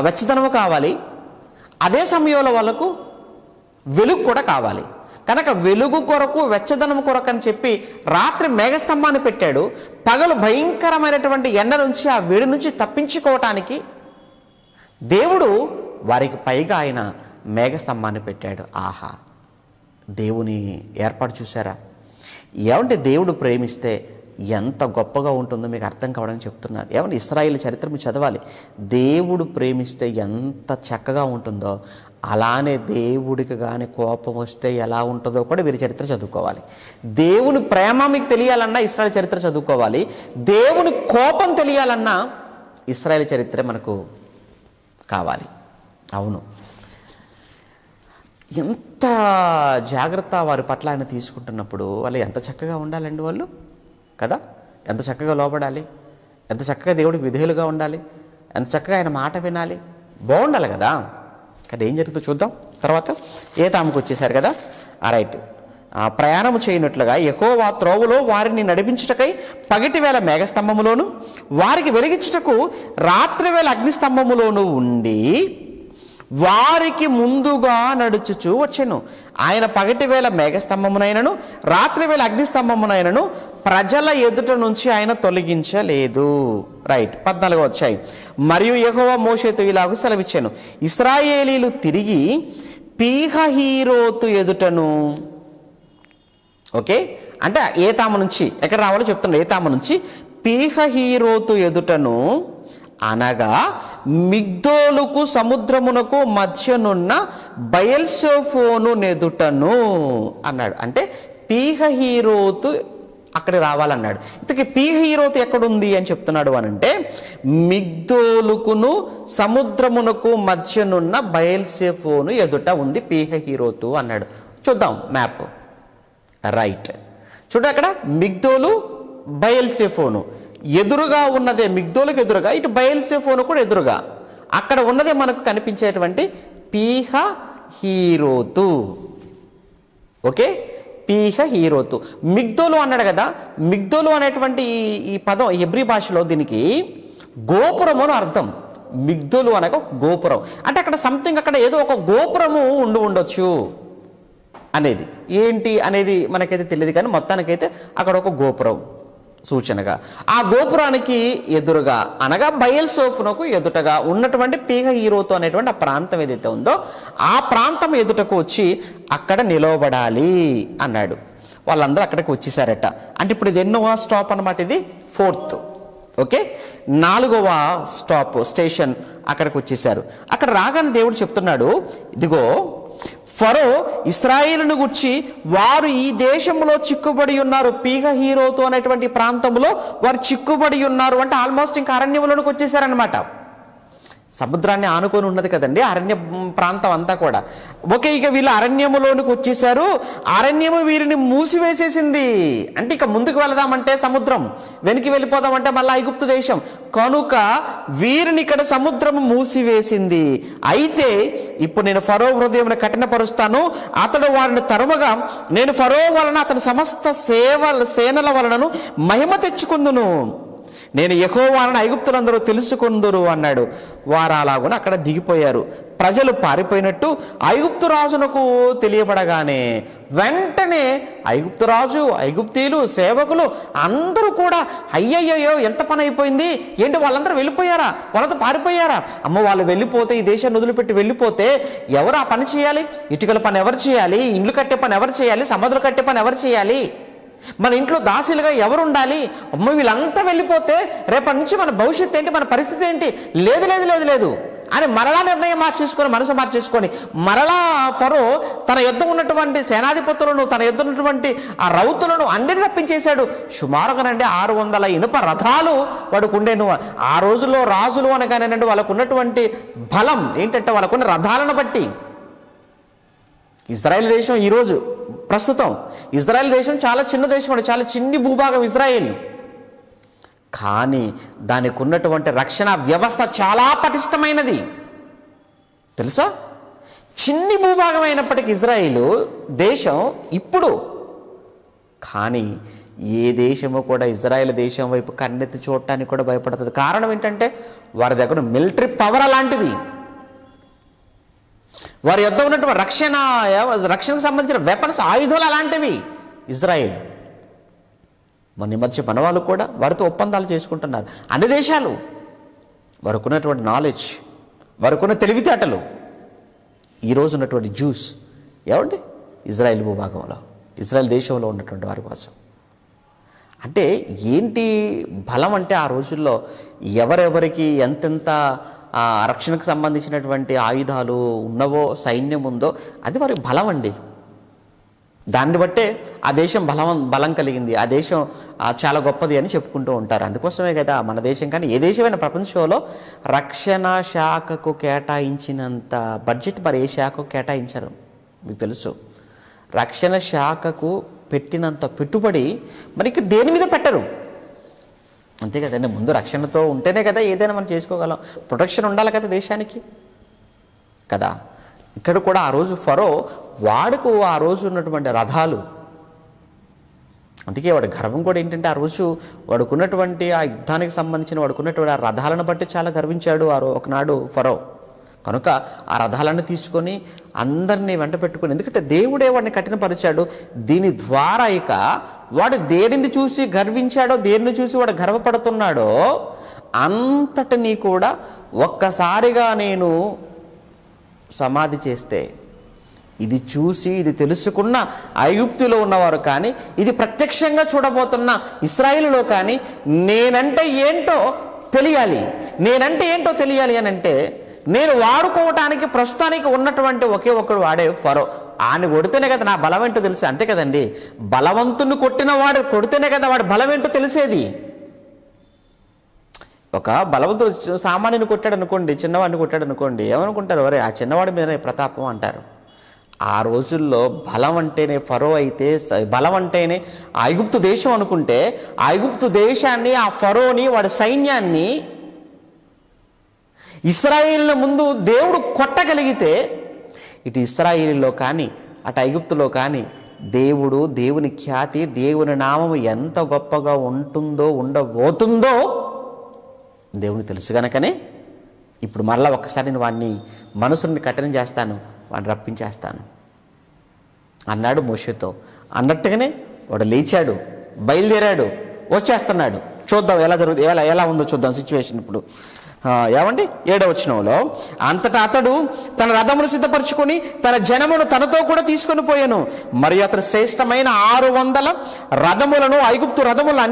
వెచ్చదనము కావాలి, అదే సమయంలో వాళ్ళకు వెలుగు కూడా కావాలి. కనుక వెలుగు కొరకు, వెచ్చదనం కొరకు అని చెప్పి రాత్రి మేఘస్తంభాన్ని పెట్టాడు. పగలు భయంకరమైనటువంటి ఎండ నుంచి, ఆ వేడి నుంచి తప్పించుకోవటానికి దేవుడు వారికి పైగా ఆయన మేఘస్తంభాన్ని పెట్టాడు. ఆహా, దేవుని ఏర్పాటు చూసారా? ఏమంటే దేవుడు ప్రేమిస్తే ఎంత గొప్పగా ఉంటుందో మీకు అర్థం కావడానికి చెప్తున్నారు. ఏమంటే ఇశ్రాయేలు చరిత్ర మీరు చదవాలి. దేవుడు ప్రేమిస్తే ఎంత చక్కగా ఉంటుందో, అలానే దేవుడికి కానీ కోపం వస్తే ఎలా ఉంటుందో కూడా వీరి చరిత్ర చదువుకోవాలి. దేవుని ప్రేమ మీకు తెలియాలన్నా ఇశ్రాయేలు చరిత్ర చదువుకోవాలి. దేవుని కోపం తెలియాలన్నా ఇశ్రాయేలు చరిత్ర మనకు కావాలి. అవును, ఎంత జాగ్రత్త వారి పట్ల ఆయన తీసుకుంటున్నప్పుడు వాళ్ళు ఎంత చక్కగా ఉండాలండి వాళ్ళు కదా. ఎంత చక్కగా లోబడాలి, ఎంత చక్కగా దేవుడికి విధేయులుగా ఉండాలి, ఎంత చక్కగా ఆయన మాట వినాలి, బాగుండాలి కదా. కానీ ఏం జరుగుతుందో చూద్దాం. తర్వాత ఏతాముకు వచ్చేసారు కదా. రైట్. ప్రయాణము చేయనట్లుగా యెహోవా త్రోవలో వారిని నడిపించుటకై పగటివేళ మేఘస్తంభములోను, వారికి వెలిగించుటకు రాత్రివేళ అగ్నిస్తంభములోను ఉండి వారికి ముందుగా నడుచుచూ వచ్చెను. ఆయన పగటివేళ మేఘస్తంభమునైనను రాత్రివేళ అగ్నిస్తంభమునైనను ప్రజల ఎదుట నుంచి ఆయన తొలగించలేదు. రైట్. 14వ అధ్యాయం. మరియు యెహోవా మోషేతో ఇలాగ సెలవిచ్చాను, ఇశ్రాయేలీలు తిరిగి పీహహీరోతు ఎదుటను, ఓకే, అంటే ఏతాము నుంచి ఎక్కడ రావాలో చెప్తున్నాడు. ఏతాము నుంచి పీహహీరోతు ఎదుటను, అనగా మిగ్దోలుకు సముద్రమునకు మధ్యనున్న బయల్సెఫోను నెదుటను అన్నాడు. అంటే పీహహీరోతు అక్కడ రావాలన్నాడు. ఇంతకీ పీహహీరోతు ఎక్కడుంది అని చెప్తున్నాడు అనంటే మిగ్దోలుకును సముద్రమునకు మధ్యనున్న బయల్సెఫోను ఎదుట ఉంది పీహహీరోతు అన్నాడు. చూద్దాం మ్యాప్. రైట్. చూడ అక్కడ మిగ్దోలు, బయల్సెఫోను ఎదురుగా ఉన్నదే, మిగ్దోలుకు ఎదురుగా, ఇటు బయల్సెఫోను కూడా ఎదురుగా, అక్కడ ఉన్నదే మనకు కనిపించేటువంటి పీహహీరోతు. ఓకే, పీహహీరోతు. మిగ్దోలు అన్నాడు కదా. మిగ్దోలు అనేటువంటి ఈ పదం హెబ్రీ భాషలో దీనికి గోపురము అని అర్థం. మిగ్దోలు అనగా గోపురం. అంటే అక్కడ సంథింగ్, అక్కడ ఏదో ఒక గోపురము ఉండొచ్చు అనేది. ఏంటి అనేది మనకైతే తెలియదు, కానీ మొత్తానికైతే అక్కడ ఒక గోపురం సూచనగా. ఆ గోపురానికి ఎదురుగా అనగా బయల్సెఫోనుకు ఎదుటగా ఉన్నటువంటి పీహహీరోతు అనేటువంటి ఆ ప్రాంతం ఏదైతే ఉందో ఆ ప్రాంతం ఎదుటకు వచ్చి అక్కడ నిలవబడాలి అన్నాడు. వాళ్ళందరూ అక్కడికి వచ్చేసారట. అంటే ఇప్పుడు ఇది ఎన్నో స్టాప్ అన్నమాట, ఇది 4th. ఓకే, 4వ స్టేషన్ అక్కడికి వచ్చేసారు. అక్కడ రాగానే దేవుడు చెప్తున్నాడు, ఇదిగో ఫరో ఇశ్రాయేలును గుర్చి వారు ఈ దేశంలో చిక్కుబడి ఉన్నారు, పీహహీరోతు అనేటువంటి ప్రాంతంలో వారు చిక్కుబడి ఉన్నారు. అంటే ఆల్మోస్ట్ ఇంకా అరణ్యంలోనికి వచ్చేసారనమాట. సముద్రాన్ని ఆనుకొని ఉన్నది కదండి అరణ్య ప్రాంతం అంతా కూడా. ఓకే, ఇక వీళ్ళు అరణ్యములోనికి వచ్చేసారు. అరణ్యము వీరిని మూసివేసేసింది. అంటే ఇక ముందుకు వెళదామంటే సముద్రం, వెనక్కి వెళ్ళిపోదామంటే మళ్ళీ ఐగుప్తు దేశం. కనుక వీరిని ఇక్కడ సముద్రము మూసివేసింది. అయితే ఇప్పుడు నేను ఫరో హృదయం కఠినపరుస్తాను, అతడు వారిని తరుమగా నేను ఫరో వలన అతని సమస్త సేనల వలనను మహిమ తెచ్చుకుందును, నేను యెహోవాను ఐగుప్తులందరూ తెలుసుకుందురు అన్నాడు. వారు అలాగున అక్కడ దిగిపోయారు. ప్రజలు పారిపోయినట్టు ఐగుప్తు రాజునకు తెలియబడగానే వెంటనే ఐగుప్తు రాజు, ఐగుప్తీయులు, సేవకులు అందరూ కూడా అయ్యయ్యో ఎంత పని అయిపోయింది, ఏంటి వాళ్ళందరూ వెళ్ళిపోయారా, వాళ్ళతో పారిపోయారా, అమ్మ వాళ్ళు వెళ్ళిపోతే, ఈ దేశాన్ని వదిలిపెట్టి వెళ్ళిపోతే ఎవరు ఆ పని చేయాలి, ఇటుకల పని ఎవరు చేయాలి, ఇండ్లు కట్టే పని ఎవరు చేయాలి, సముద్రం కట్టే పని ఎవరు చేయాలి, మన ఇంట్లో దాసులుగా ఎవరు ఉండాలి, అమ్మ వీళ్ళంతా వెళ్ళిపోతే రేపటి నుంచి మన భవిష్యత్తు ఏంటి, మన పరిస్థితి ఏంటి, లేదు లేదు లేదు లేదు అని మరలా నిర్ణయం మార్చేసుకొని, మనసు మార్చేసుకొని మరలా ఫరో తన యుద్ధ ఉన్నటువంటి సేనాధిపతులను, తన యుద్ధ ఉన్నటువంటి ఆ రౌతులను అందరినీ రప్పించేశాడు. సుమారుగానండి 600 ఇనుప రథాలు వాడికి ఉండేను. ఆ రోజుల్లో రాజులు అనగానేనండి వాళ్ళకు ఉన్నటువంటి బలం ఏంటంటే వాళ్ళకున్న రథాలను బట్టి. ఇజ్రాయెల్ దేశం ఈరోజు ప్రస్తుతం ఇజ్రాయెల్ దేశం చాలా చిన్న దేశం అండి, చాలా చిన్ని భూభాగం ఇజ్రాయెల్. కానీ దానికి ఉన్నటువంటి రక్షణ వ్యవస్థ చాలా పటిష్టమైనది తెలుసా. చిన్ని భూభాగం అయినప్పటికీ ఇజ్రాయిల్ దేశం ఇప్పుడు, కానీ ఏ దేశము కూడా ఇజ్రాయెల్ దేశం వైపు కన్నెత్తి చూడటానికి కూడా భయపడుతుంది. కారణం ఏంటంటే వారి దగ్గర మిలిటరీ పవర్ అలాంటిది. వారి యొద్ద ఉన్నటువంటి రక్షణకు సంబంధించిన వెపన్స్, ఆయుధాలు అలాంటివి ఇజ్రాయెల్. మన మధ్య మన వాళ్ళు కూడా వారితో ఒప్పందాలు చేసుకుంటున్నారు. అన్ని దేశాలు వారికి ఉన్నటువంటి నాలెడ్జ్, వారికి ఉన్న తెలివితేటలు. ఈరోజు ఉన్నటువంటి జ్యూస్ ఏమండి ఇజ్రాయెల్ భూభాగంలో, ఇజ్రాయెల్ దేశంలో ఉన్నటువంటి వారి కోసం. అంటే ఏంటి బలం అంటే ఆ రోజుల్లో ఎవరెవరికి ఎంతెంత రక్షణకు సంబంధించినటువంటి ఆయుధాలు ఉన్నవో, సైన్యం ఉందో అది వారికి బలం అండి. దాన్ని బట్టే ఆ దేశం బలం కలిగింది, ఆ దేశం చాలా గొప్పది అని చెప్పుకుంటూ ఉంటారు. అందుకోసమే కదా మన దేశం కానీ ఏ దేశమైనా ప్రపంచంలో రక్షణ శాఖకు కేటాయించినంత బడ్జెట్ మరి ఏ శాఖకు కేటాయించారు మీకు తెలుసు. రక్షణ శాఖకు పెట్టినంత పెట్టుబడి మనకి దేని మీద పెట్టరు. అంతే కదండి, ముందు రక్షణతో ఉంటేనే కదా ఏదైనా మనం చేసుకోగలం. ప్రొటెక్షన్ ఉండాలి కదా దేశానికి కదా. ఇక్కడ కూడా ఆ రోజు ఫరో వాడుకు ఆ రోజు ఉన్నటువంటి రథాలు, అందుకే వాడి గర్వం కూడా ఏంటంటే ఆ రోజు వాడుకున్నటువంటి ఆ యుద్ధానికి సంబంధించిన వాడుకున్నటువంటి ఆ రథాలను బట్టి చాలా గర్వించాడు ఒకనాడు ఫరో. కనుక ఆ రథాలను తీసుకొని అందరినీ వెంట పెట్టుకొని, ఎందుకంటే దేవుడే వాడిని కఠినపరిచాడు. దీని ద్వారా ఇక వాడు దేనిని చూసి గర్వించాడో, దేనిని చూసి వాడు గర్వపడుతున్నాడో అంతటినీ కూడా ఒక్కసారిగా నేను సమాధి చేస్తే, ఇది చూసి ఇది తెలుసుకున్న ఐగుప్తులో ఉన్నవారు కానీ, ఇది ప్రత్యక్షంగా చూడబోతున్న ఇశ్రాయేలులో కానీ నేనంటే ఏంటో తెలియాలి. నేనంటే ఏంటో తెలియాలి అని అంటే నేను వాడుకోవటానికి ప్రస్తుతానికి ఉన్నటువంటి ఒకే ఒక్కడు వాడే ఫరో. ఆయన కొడితేనే కదా నా బలం ఏంటో తెలిసి. అంతే కదండి, బలవంతుని కొట్టిన వాడు కొడితేనే కదా వాడి బలం ఏంటో తెలిసేది. ఒక బలవంతుడు సామాన్యుని కొట్టాడు అనుకోండి, చిన్నవాడిని కొట్టాడు అనుకోండి, ఏమనుకుంటారు? వరే ఆ చిన్నవాడి మీదనే ప్రతాపం అంటారు. ఆ రోజుల్లో బలం అంటేనే ఫరో అయితే, బలం అంటేనే ఐగుప్తు దేశం అనుకుంటే, ఐగుప్తు దేశాన్ని, ఆ ఫరోని, వాడి సైన్యాన్ని ఇశ్రాయేలు ముందు దేవుడు కొట్టగలిగితే, ఇటు ఇశ్రాయేలులో కానీ అటు ఐగుప్తులో కానీ దేవుని ఖ్యాతి, దేవుని నామము ఎంత గొప్పగా ఉంటుందో, ఉండబోతుందో దేవుని తెలుసు గనకనే ఇప్పుడు మరలా ఒక్కసారి నేను వాడిని మనసుని కఠినం చేస్తాను, వాడిని రప్పించేస్తాను అన్నాడు మోషేతో. అన్నట్టుగానే వాడు లేచాడు, బయలుదేరాడు, వచ్చేస్తున్నాడు. చూద్దాం ఎలా జరుగుతుంది, ఎలా ఉందో చూద్దాం సిచ్యువేషన్ ఇప్పుడు. ఏమండి 7వ వచనంలో, అంతటా అతడు తన రథమును సిద్ధపరచుకొని తన జనమును తనతో కూడా తీసుకొని పోయాను. మరియు అతడు శ్రేష్టమైన 600 రథములను, ఐగుప్తు రథములు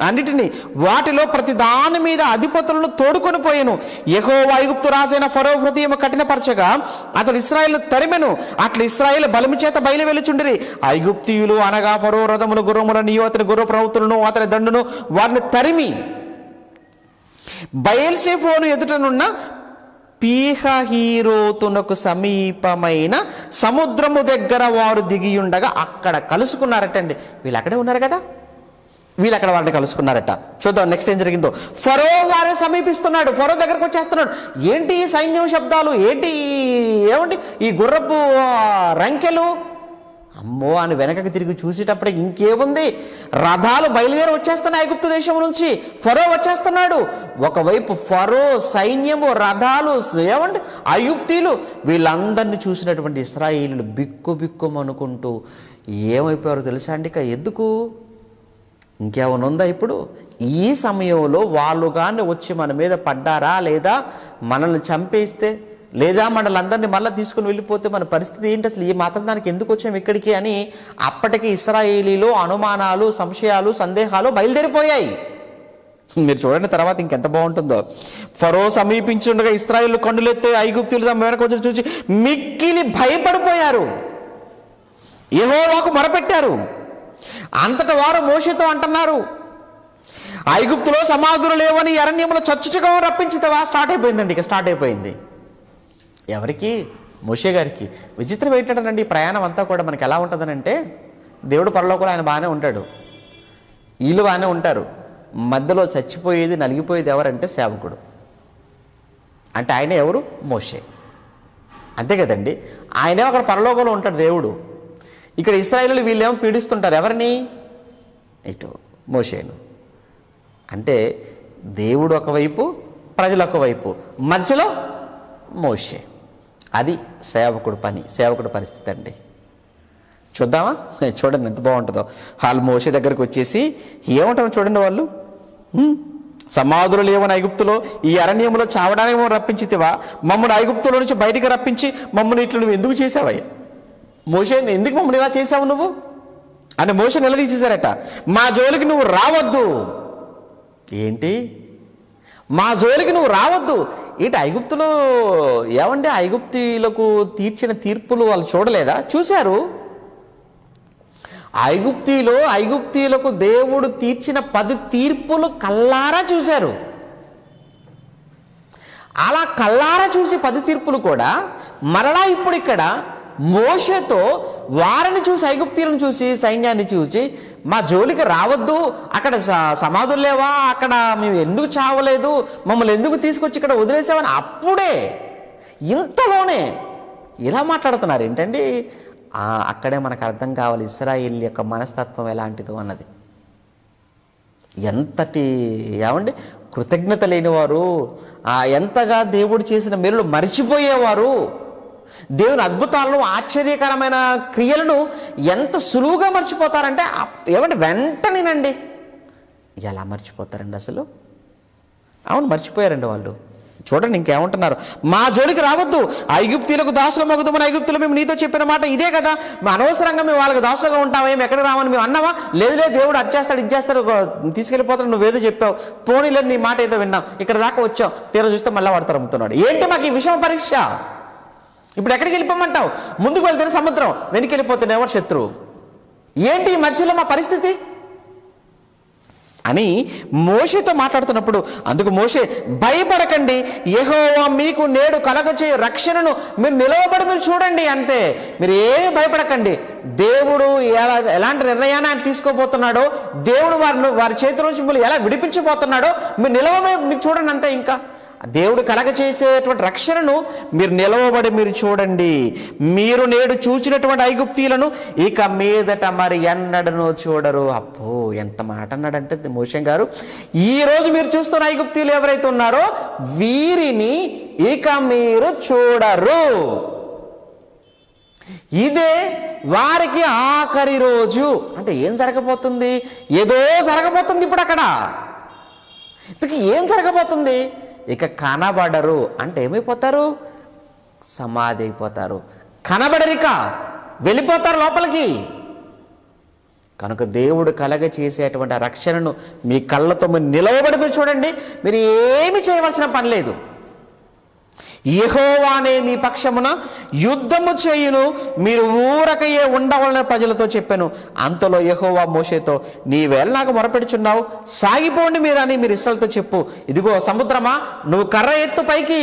అన్నిటినీ వాటిలో ప్రతి దాని మీద అధిపతులను తోడుకొని పోయాను. యెహోవా ఐగుప్తు రాజైన ఫరో హృదయం కఠినపరచగా అతడు ఇశ్రాయేలు తరిమెను. అట్లా ఇశ్రాయేలు బలము చేత బయలు వెలుచుండిరి. ఐగుప్తీయులు అనగా ఫరో రథములు, గుర్రములను, అతని గుర్ర ప్రవృత్తులను, అతని దండును వారిని తరిమి బయల్సెఫోను ఎదుటనున్న పీహహీరోతునకు సమీపమైన సముద్రము దగ్గర వారు దిగియుండగా అక్కడ కలుసుకున్నారటండి. వీళ్ళు అక్కడే ఉన్నారు కదా, వీళ్ళు అక్కడ వారిని కలుసుకున్నారట. చూద్దాం నెక్స్ట్ ఏం జరిగిందో. ఫరో వారు సమీపిస్తున్నాడు, ఫరో దగ్గరకు వచ్చేస్తున్నాడు. ఏంటి ఈ సైన్యం శబ్దాలు, ఏంటి ఏమండి ఈ గుర్రపు రంకెలు, అమ్మో అని వెనకకి తిరిగి చూసేటప్పటికి ఇంకేముంది, రథాలు బయలుదేరి వచ్చేస్తున్నాయి ఐగుప్తు దేశం నుంచి. ఫరో వచ్చేస్తున్నాడు. ఒకవైపు ఫరో సైన్యము, రథాలు, ఏమండి ఐగుప్తీలు, వీళ్ళందరినీ చూసినటువంటి ఇశ్రాయేలీయులు బిక్కుమనుకుంటూ ఏమైపోయారో తెలుసా అండి. ఇక ఎందుకు ఇంకేమైనా ఉందా ఇప్పుడు? ఈ సమయంలో వాళ్ళు కానీ వచ్చి మన మీద పడ్డారా, లేదా మనల్ని చంపేస్తే, లేదా మనల్ని మళ్ళీ తీసుకుని వెళ్ళిపోతే మన పరిస్థితి ఏంటి, అసలు ఈ మాత్రం దానికి ఎందుకు వచ్చాము ఇక్కడికి అని అప్పటికి ఇశ్రాయేలీలో అనుమానాలు, సంశయాలు, సందేహాలు బయలుదేరిపోయాయి. మీరు చూడండి తర్వాత ఇంకెంత బాగుంటుందో. ఫరో సమీపించుండగా ఇశ్రాయేలు కన్నులెత్తే ఐగుప్తీయులు తమ వెనక వచ్చి చూసి మిక్కిలి భయపడిపోయారు, యెహోవాకు మొరపెట్టారు. అంతట వారు మోషేతో అంటున్నారు, ఐగుప్తులో సమాధులు లేవని అరణ్యంలో చచ్చుచుగా రప్పించితవా. స్టార్ట్ అయిపోయిందండి, ఇక స్టార్ట్ అయిపోయింది. ఎవరికి? మోషే గారికి. విచిత్రం ఏంటంటేనండి, ఈ ప్రయాణం అంతా కూడా మనకి ఎలా ఉంటుందనంటే, దేవుడు పరలోకంలో ఆయన బాగానే ఉంటాడు, వీళ్ళు బాగానే ఉంటారు, మధ్యలో చచ్చిపోయేది, నలిగిపోయేది ఎవరంటే సేవకుడు. అంటే ఆయన ఎవరు? మోషే. అంతే కదండి, ఆయనే అక్కడ పరలోకంలో ఉంటాడు దేవుడు. ఇక్కడ ఇశ్రాయేలీయులు వీళ్ళేమో పీడిస్తుంటారు ఎవరిని? ఇటు మోషేను. అంటే దేవుడు ఒకవైపు, ప్రజలు ఒకవైపు, మధ్యలో మోషే. అది సేవకుడు పని, సేవకుడు పరిస్థితి అండి. చూద్దామా? చూడండి ఎంత బాగుంటుందో. వాళ్ళు మోషే దగ్గరికి వచ్చేసి ఏమంటారు చూడండి. వాళ్ళు సమాధులు లేవని ఐగుప్తులో ఈ అరణ్యంలో చావడానికి మేము రప్పించితివా? మమ్మల్ని ఐగుప్తులో నుంచి బయటికి రప్పించి మమ్మల్ని ఇట్లు నువ్వు ఎందుకు చేసావయ్యా? మోషే ఎందుకు మమ్మల్ని ఇలా చేసావు నువ్వు అని మోషే నిలదీసేశారట. మా జోలికి నువ్వు రావద్దు. ఏంటి? మా జోలికి నువ్వు రావద్దు. ఇటు ఐగుప్తులో ఏమంటే ఐగుప్తీయులకు తీర్చిన తీర్పులు వాళ్ళు చూడలేదా? చూశారు. ఐగుప్తీయులకు దేవుడు తీర్చిన 10 తీర్పులు కల్లారా చూశారు. అలా కల్లారా చూసి 10 తీర్పులు కూడా మరలా ఇప్పుడు ఇక్కడ మోషేతో వారిని చూసి, ఐగుప్తీయులను చూసి, సైన్యాన్ని చూసి మా జోలికి రావద్దు, అక్కడ సమాధులు లేవా, అక్కడ మేము ఎందుకు చావలేదు, మమ్మల్ని ఎందుకు తీసుకొచ్చి ఇక్కడ వదిలేసామని అప్పుడే ఇంతలోనే ఇలా మాట్లాడుతున్నారు ఏంటండి? అక్కడే మనకు అర్థం కావాలి ఇశ్రాయేలు యొక్క మనస్తత్వం ఎలాంటిదో అన్నది. ఎంతటి కృతజ్ఞత లేనివారు, ఎంతగా దేవుడు చేసిన మేలులు మరిచిపోయేవారు, దేవుని అద్భుతాలను, ఆశ్చర్యకరమైన క్రియలను ఎంత సులువుగా మర్చిపోతారంటే వెంటనేనండి. ఎలా మర్చిపోతారండి అసలు? అవును, మర్చిపోయారండి వాళ్ళు. చూడండి ఇంకేమంటున్నారు. మా జోలికి రావద్దు, ఐగుప్తీయులకు దాసుల మగుదమని ఐగుప్తులు మేము నీతో చెప్పిన మాట ఇదే కదా. అనవసరంగా మేము వాళ్ళకి దాసులుగా ఉంటామా? ఏమి ఎక్కడ రామని మేము అన్నావా? లేదు దేవుడు అది చేస్తాడు, ఇది చేస్తాడు, తీసుకెళ్ళిపోతాడు, నువ్వేదో చెప్పావు, పోనీ లేదు నీ మాట ఏదో విన్నాం, ఇక్కడ దాకా వచ్చావు, తీరా చూస్తే మళ్ళీ వాడు తరుముతున్నాడు. ఏంటి మాకు ఈ విషమ పరీక్ష? ఇప్పుడు ఎక్కడికి వెళ్ళిపోమంటావు? ముందుకు వెళ్తేనే సముద్రం, వెనక్కి వెళ్ళిపోతేనే ఎవరు శత్రువు? ఏంటి ఈ మధ్యలో మా పరిస్థితి అని మోషేతో మాట్లాడుతున్నప్పుడు, అందుకు మోషే భయపడకండి, యెహోవా మీకు నేడు కలగచే రక్షణను మీరు నిలవబడి మీరు చూడండి, అంతే. మీరు ఏమీ భయపడకండి. దేవుడు ఎలాంటి నిర్ణయాన్ని ఆయన తీసుకోబోతున్నాడో, దేవుడు వారి చేతి నుంచి మిమ్మల్ని ఎలా విడిపించబోతున్నాడో మీరు మీరు చూడండి, అంతే. ఇంకా దేవుడు కలగచేసేటువంటి రక్షణను మీరు నిలవబడి మీరు చూడండి. మీరు నేడు చూచినటువంటి ఐగుప్తీయులను ఇక మీదట మరి ఎన్నడను చూడరు. అప్పో, ఎంత మాట అన్నాడంటే మోషే గారు, ఈరోజు మీరు చూస్తున్న ఐగుప్తీయులు ఎవరైతే ఉన్నారో వీరిని ఇక మీరు చూడరు. ఇదే వారికి ఆఖరి రోజు. అంటే ఏం జరగబోతుంది? ఏదో జరగబోతుంది ఇప్పుడు అక్కడ. ఇంతకీ ఏం జరగబోతుంది? ఇక కనబడరు. అంటే ఏమైపోతారు? సమాధి అయిపోతారు. కనబడరిక, వెళ్ళిపోతారు లోపలికి. కనుక దేవుడు కలగ చేసేటువంటి ఆ రక్షణను మీ కళ్ళతో మీరు నిలవబడి మీరు చూడండి. మీరు ఏమి చేయవలసిన పని లేదు. యెహోవానే మీ పక్షమున యుద్ధము చేయును, మీరు ఊరకయే ఉండవలన ప్రజలతో చెప్పాను. అంతలో యెహోవా మోషేతో, నీవేళ నాకు మొరపెడుచున్నావు, సాగిపోండి మీరు అని మీరు ఇశ్రాయేలుతో చెప్పు. ఇదిగో సముద్రమా, నువ్వు కర్ర ఎత్తు పైకి,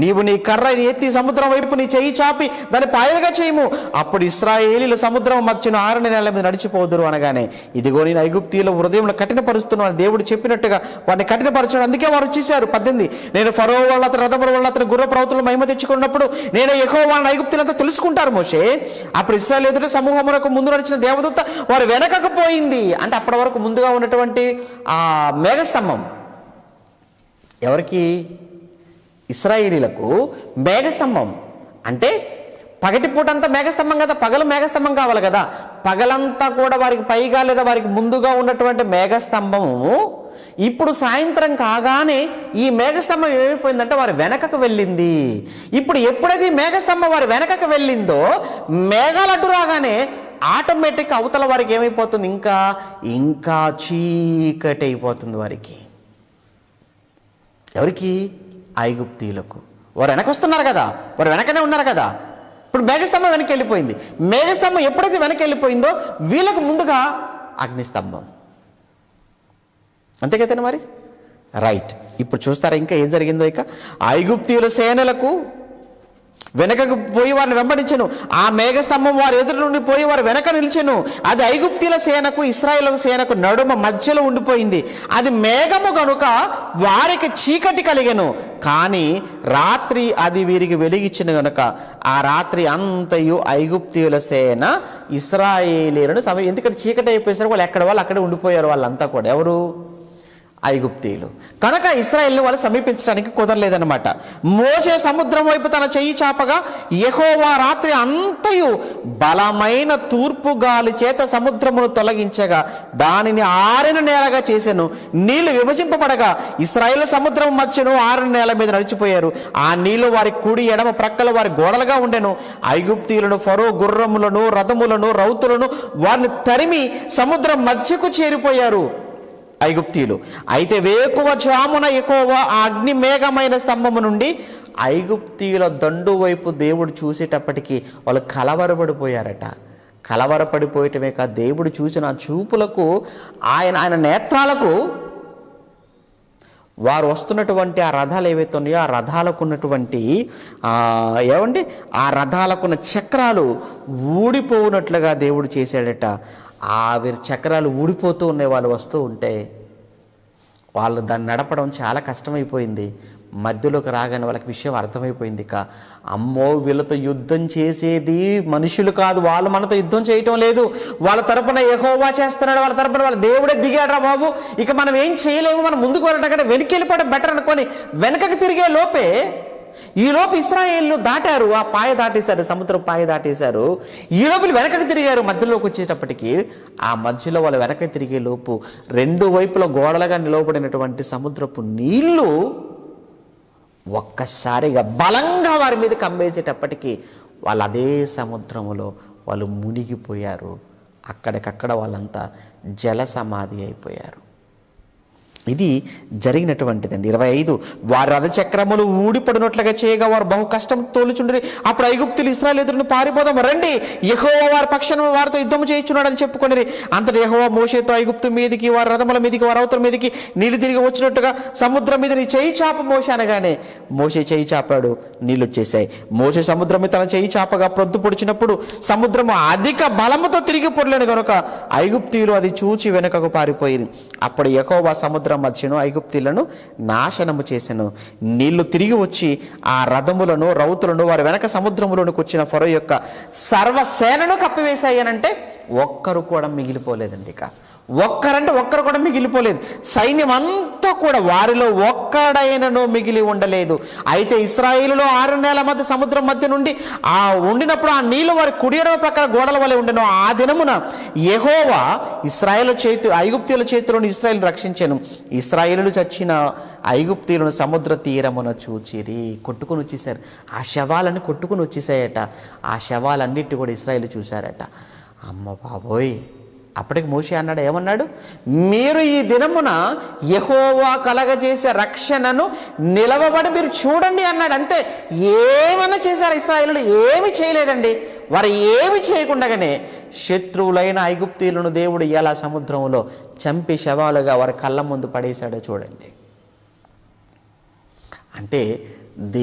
నీవు నీ కర్ర ఎత్తి సముద్రం వైపు నీ చెయ్యి చాపి దాన్ని పాయలుగా చేయము. అప్పుడు ఇశ్రాయేలీయులు సముద్రం మధ్యన 6 నెలల మీద నడిచిపోదురు అనగానే, ఇదిగో నేను ఐగుప్తీయుల హృదయంలో కఠినపరుస్తున్నాను దేవుడు చెప్పినట్టుగా వారిని కఠినపరచాడు. అందుకే వారు వచ్చేసారు. 18, నేను ఫరో వల్ల అతని రథముల వల్ల అతని గుర్ర ప్రవతులు మహిమ తెచ్చుకున్నప్పుడు నేను యెహోవాను ఐగుప్తీయులంతా తెలుసుకుంటారు మోషే. అప్పుడు ఇశ్రాయేలు ఎదుట సమూహమునకు ముందు నడిచిన దేవదూత వారు వెనకకు పోయింది. అంటే అప్పటి వరకు ముందుగా ఉన్నటువంటి ఆ మేఘస్తంభం ఎవరికి? ఇశ్రాయేలీలకు మేఘస్తంభం. అంటే పగటిపూటంతా మేఘస్తంభం కదా, పగలు మేఘస్తంభం కావాలి కదా. పగలంతా కూడా వారికి పైగా లేదా వారికి ముందుగా ఉన్నటువంటి మేఘస్తంభము ఇప్పుడు సాయంత్రం కాగానే ఈ మేఘస్తంభం ఏమైపోయిందంటే వారి వెనకకు వెళ్ళింది. ఇప్పుడు ఎప్పుడైతే ఈ మేఘస్తంభం వారి వెనకకు వెళ్ళిందో, మేఘాలు అడ్డు రాగానే ఆటోమేటిక్ అవతల వారికి ఏమైపోతుంది? ఇంకా చీకటి అయిపోతుంది వారికి. ఎవరికి? ఐగుప్తీయులకు. వారు వెనక వస్తున్నారు కదా, వారు వెనకనే ఉన్నారు కదా. ఇప్పుడు మేఘస్తంభం వెనక్కి వెళ్ళిపోయింది. మేఘస్తంభం ఎప్పుడైతే వెనక్కి వెళ్ళిపోయిందో వీళ్ళకు ముందుగా అగ్నిస్తంభం. అంతే కదండి మరి. రైట్. ఇప్పుడు చూస్తారా ఇంకా ఏం జరిగిందో. ఇక ఐగుప్తీయుల సేనలకు వెనకకు పోయి వారిని వెంబడించెను. ఆ మేఘస్తంభం వారి ఎదురు నుండి పోయి వారు వెనక నిలిచెను. అది ఐగుప్తీల సేనకు ఇశ్రాయేలు సేనకు నడుమ మధ్యలో ఉండిపోయింది. అది మేఘము గనుక వారికి చీకటి కలిగెను, కానీ రాత్రి అది వీరికి వెలిగించిన గనుక ఆ రాత్రి అంతయు ఐగుప్తీయుల సేన ఇశ్రాయేలీయులను ఎందుకంటే చీకటి అయిపోయేసరికి వాళ్ళు ఎక్కడ వాళ్ళు అక్కడే ఉండిపోయారు. వాళ్ళంతా కూడా ఎవరు? ఐగుప్తీయులు. కనుక ఇశ్రాయేలుని వాళ్ళు సమీపించడానికి కుదరలేదన్నమాట. మోషే సముద్రం వైపు తన చెయ్యి చాపగా యెహోవా రాత్రి అంతయు బలమైన తూర్పు గాలి చేత సముద్రమును తొలగించగా దానిని ఆరిన నేలగా చేసెను. నీళ్లు విభజింపబడగా ఇశ్రాయేలు సముద్రం మధ్యను ఆరిన నేల మీద నడిచిపోయారు. ఆ నీళ్లు వారి కుడి ఎడమ ప్రక్కల వారి గోడలుగా ఉండెను. ఐగుప్తీయులను, ఫరో గుర్రములను, రథములను, రౌతులను వారిని తరిమి సముద్రం మధ్యకు చేరిపోయారు ఐగుప్తీయులు. అయితే వేకువ జామున యెహోవా ఆ అగ్ని మేఘమైన స్తంభము నుండి ఐగుప్తీయుల దండు వైపు దేవుడు చూసేటప్పటికీ వాళ్ళు కలవరపడిపోయారట. కలవరపడిపోయటమే కాదు, దేవుడు చూసిన చూపులకు ఆయన నేత్రాలకు వారు వస్తున్నటువంటి ఆ రథాలు ఏవైతే ఉన్నాయో ఆ రథాలకు ఉన్నటువంటి ఆ రథాలకున్న చక్రాలు ఊడిపోవునట్లుగా దేవుడు చేశాడట. వీరి చక్రాలు ఊడిపోతూ ఉన్నాయి. వాళ్ళు వస్తూ ఉంటే వాళ్ళు దాన్ని నడపడం చాలా కష్టమైపోయింది. మధ్యలోకి రాగానే వాళ్ళకి విషయం అర్థమైపోయింది. అమ్మో, వీళ్ళతో యుద్ధం చేసేది మనుషులు కాదు, వాళ్ళు మనతో యుద్ధం చేయటం లేదు, వాళ్ళ తరపున యెహోవా చేస్తున్నాడు, వాళ్ళ తరపున వాళ్ళ దేవుడే దిగాడ్రా బాబు, ఇక మనం ఏం చేయలేము, మనం ముందుకు వెళ్ళడం కంటే వెనక్కి వెళ్ళిపోవడం బెటర్ అనుకొని వెనకకి తిరిగే లోపే ఈలోపు ఇశ్రాయేలు దాటారు. ఆ పాయ దాటేశారు, సముద్రం పాయ దాటేశారు. ఈ లోపల వెనకకి తిరిగారు. మధ్యలోకి వచ్చేటప్పటికి ఆ మధ్యలో వాళ్ళు వెనక తిరిగే లోపు రెండు వైపుల గోడలుగా నిలవబడినటువంటి సముద్రపు నీళ్లు ఒక్కసారిగా బలంగా వారి మీద కమ్మేసేటప్పటికి వాళ్ళు అదే సముద్రములో వాళ్ళు మునిగిపోయారు. అక్కడికక్కడ వాళ్ళంతా జల సమాధి అయిపోయారు. ఇది జరిగినటువంటిదండి. 25 వారి రథచక్రములు ఊడిపడినట్లుగా చేయగా వారు బహు కష్టం తోలుచుండ్రి. అప్పుడు ఐగుప్తులు ఇశ్రాయేలు ఎదురును పారిపోదాం రండి, యెహోవా వారి పక్షాన వారితో యుద్ధం చేయించున్నాడని చెప్పుకొనిరి. అంతటి యెహోవా మోషేతో ఐగుప్తు మీదికి వారి రథముల మీదికి వారి అవతల మీదికి నీళ్ళు తిరిగి వచ్చినట్టుగా సముద్రం మీద నీ చేయి చాప మోషే అనగానే మోషే చేయి చాపాడు, నీళ్ళు వచ్చేసాయి. మోషే సముద్రం మీద తన చేయి చాపగా ప్రొద్దు పొడిచినప్పుడు సముద్రము అధిక బలముతో తిరిగి పొడలేను కనుక ఐగుప్తీయులు అది చూచి వెనుకకు పారిపోయింది. అప్పుడు యెహోవా సముద్రం మధ్యను ఐగుప్తీయులను నాశనము చేసెను. నీళ్లు తిరిగి వచ్చి ఆ రథములను, రౌతులను వారి వెనక సముద్రములోనికి వచ్చిన ఫరో యొక్క సర్వసేనను కప్పివేశాయి అనంటే ఒక్కరు కూడా మిగిలిపోలేదండి. ఇక ఒక్కరు కూడా మిగిలిపోలేదు. సైన్యం అంతా కూడా వారిలో ఒక్కడైనను మిగిలి ఉండలేదు. అయితే ఇశ్రాయేలులో 6 నెలల మధ్య సముద్రం మధ్య నుండి ఉండినప్పుడు ఆ నీళ్లు వారి కుడియడమ ప్రక్కన గోడల వలె ఉండెను. ఆ దినమున యెహోవా ఐగుప్తీయుల చేతిలోని ఇశ్రాయేలు రక్షించెను. ఇశ్రాయేలు చచ్చిన ఐగుప్తీయులను సముద్ర తీరమున చూచిరి. కొట్టుకుని వచ్చేసారు. ఆ శవాలను కొట్టుకుని వచ్చేసాయట. ఆ శవాలన్నిటి కూడా ఇశ్రాయేలు చూశారట. అమ్మ బాబోయ్! అప్పటికి మోషే అన్నాడు, ఏమన్నాడు? మీరు ఈ దినమున యెహోవా కలగజేసే రక్షణను నిలవబడి మీరు చూడండి అన్నాడు. అంతే. ఏమన్నా చేశారు ఇశ్రాయేలులు? ఏమి చేయలేదండి. వారు ఏమి చేయకుండానే శత్రువులైన ఐగుప్తీయులను దేవుడు ఎలా సముద్రంలో చంపి శవాలుగా వారి కళ్ళ ముందు పడేశాడో చూడండి. అంటే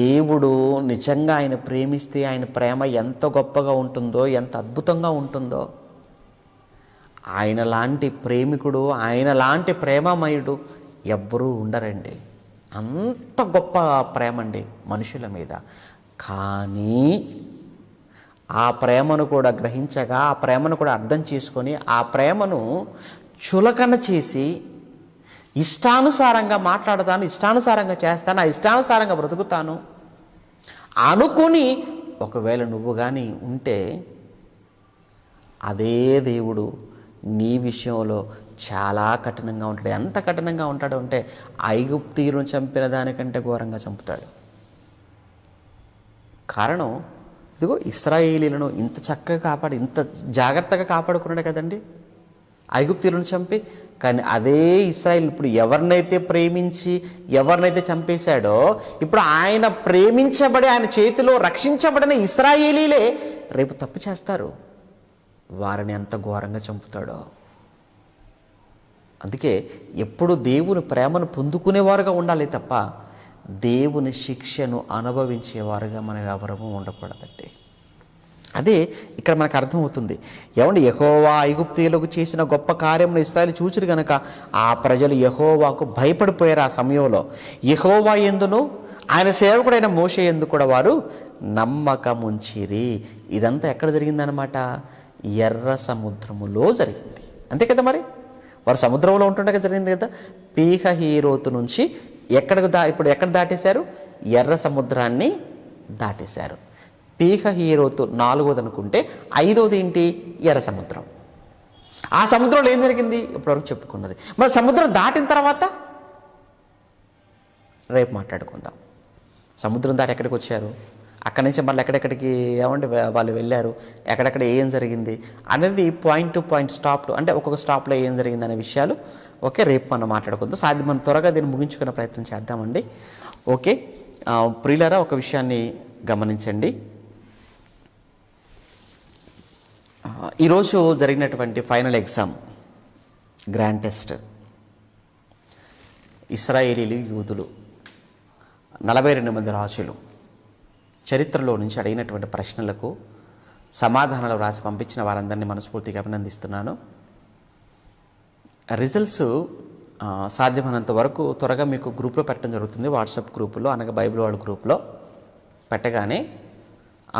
దేవుడు నిజంగా ఆయన ప్రేమిస్తే ఆయన ప్రేమ ఎంత గొప్పగా ఉంటుందో, ఎంత అద్భుతంగా ఉంటుందో. ఆయన లాంటి ప్రేమికుడు, ఆయన లాంటి ప్రేమమయుడు ఎవ్వరూ ఉండరండి. అంత గొప్ప ప్రేమ అండి మనుషుల మీద. కానీ ఆ ప్రేమను కూడా గ్రహించగా, ఆ ప్రేమను కూడా అర్థం చేసుకొని, ఆ ప్రేమను చులకన చేసి ఇష్టానుసారంగా మాట్లాడతాను, ఇష్టానుసారంగా చేస్తాను, ఆ ఇష్టానుసారంగా బ్రతుకుతాను అనుకుని ఒకవేళ నువ్వు కానీ ఉంటే అదే దేవుడు నీ విషయంలో చాలా కఠినంగా ఉంటాడు. ఎంత కఠినంగా ఉంటాడు అంటే ఐగుప్తీయులను చంపిన దానికంటే ఘోరంగా చంపుతాడు. కారణం ఇదిగో ఇశ్రాయేలీలను ఇంత చక్కగా ఇంత జాగ్రత్తగా కాపాడుకున్నాడు కదండి ఐగుప్తీయులను చంపి. కానీ అదే ఇశ్రాయేలు ఇప్పుడు ఎవరినైతే ప్రేమించి ఎవరినైతే చంపేశాడో, ఇప్పుడు ఆయన ప్రేమించబడి ఆయన చేతిలో రక్షించబడిన ఇశ్రాయేలీలే రేపు తప్పు చేస్తారు. వారిని ఎంత ఘోరంగా చంపుతాడో. అందుకే ఎప్పుడు దేవుని ప్రేమను పొందుకునేవారుగా ఉండాలి తప్ప దేవుని శిక్షను అనుభవించేవారుగా మనం ఎవరము ఉండకూడదండి. అదే ఇక్కడ మనకు అర్థమవుతుంది. ఏమండి, యెహోవా ఐగుప్తీయులకు చేసిన గొప్ప కార్యమును ఇశ్రాయేలు చూచిరు గనక ఆ ప్రజలు యెహోవాకు భయపడిపోయారు. ఆ సమయంలో యెహోవా యందును ఆయన సేవకుడైన మోషే యందు కూడా వారు నమ్మకముంచిరి. ఇదంతా ఎక్కడ జరిగిందనమాట? ఎర్ర సముద్రములో జరిగింది. అంతే కదా, మరి వారు సముద్రంలో ఉంటుండగా జరిగింది కదా. పీహహీరోతు నుంచి ఇప్పుడు ఎక్కడ దాటేశారు? ఎర్ర సముద్రాన్ని దాటేశారు. పీహహీరోతు 4వది అనుకుంటే 5వది ఏంటి? ఎర్ర సముద్రం. ఆ సముద్రంలో ఏం జరిగింది ఇప్పటివరకు చెప్పుకున్నది. మరి సముద్రం దాటిన తర్వాత రేపు మాట్లాడుకుందాం. సముద్రం దాటి ఎక్కడికి వచ్చారు, అక్కడి నుంచి మళ్ళీ ఎక్కడెక్కడికి ఏమంటే వాళ్ళు వెళ్ళారు, ఎక్కడెక్కడ ఏం జరిగింది అనేది పాయింట్ టు పాయింట్ స్టాప్ అంటే ఒక్కొక్క స్టాప్లో ఏం జరిగింది అనే విషయాలు ఓకే రేపు మనం మాట్లాడుకుందాం. సాధ్యమైన త్వరగా దీన్ని ముగించుకునే ప్రయత్నం చేద్దామండి. ఓకే ప్రియులారా, ఒక విషయాన్ని గమనించండి. ఈరోజు జరిగినటువంటి ఫైనల్ ఎగ్జామ్ గ్రాండ్ టెస్ట్, ఇశ్రాయేలీలు యూదులు 42 మంది రాజులు చరిత్రలో నుంచి అడిగినటువంటి ప్రశ్నలకు సమాధానాలు రాసి పంపించిన వారందరినీ మనస్ఫూర్తిగా అభినందిస్తున్నాను. రిజల్ట్స్ సాధ్యమైనంత వరకు త్వరగా మీకు గ్రూప్లో పెట్టడం జరుగుతుంది. వాట్సాప్ గ్రూపులో, అనగా బైబిల్ వాళ్ళ గ్రూప్లో పెట్టగానే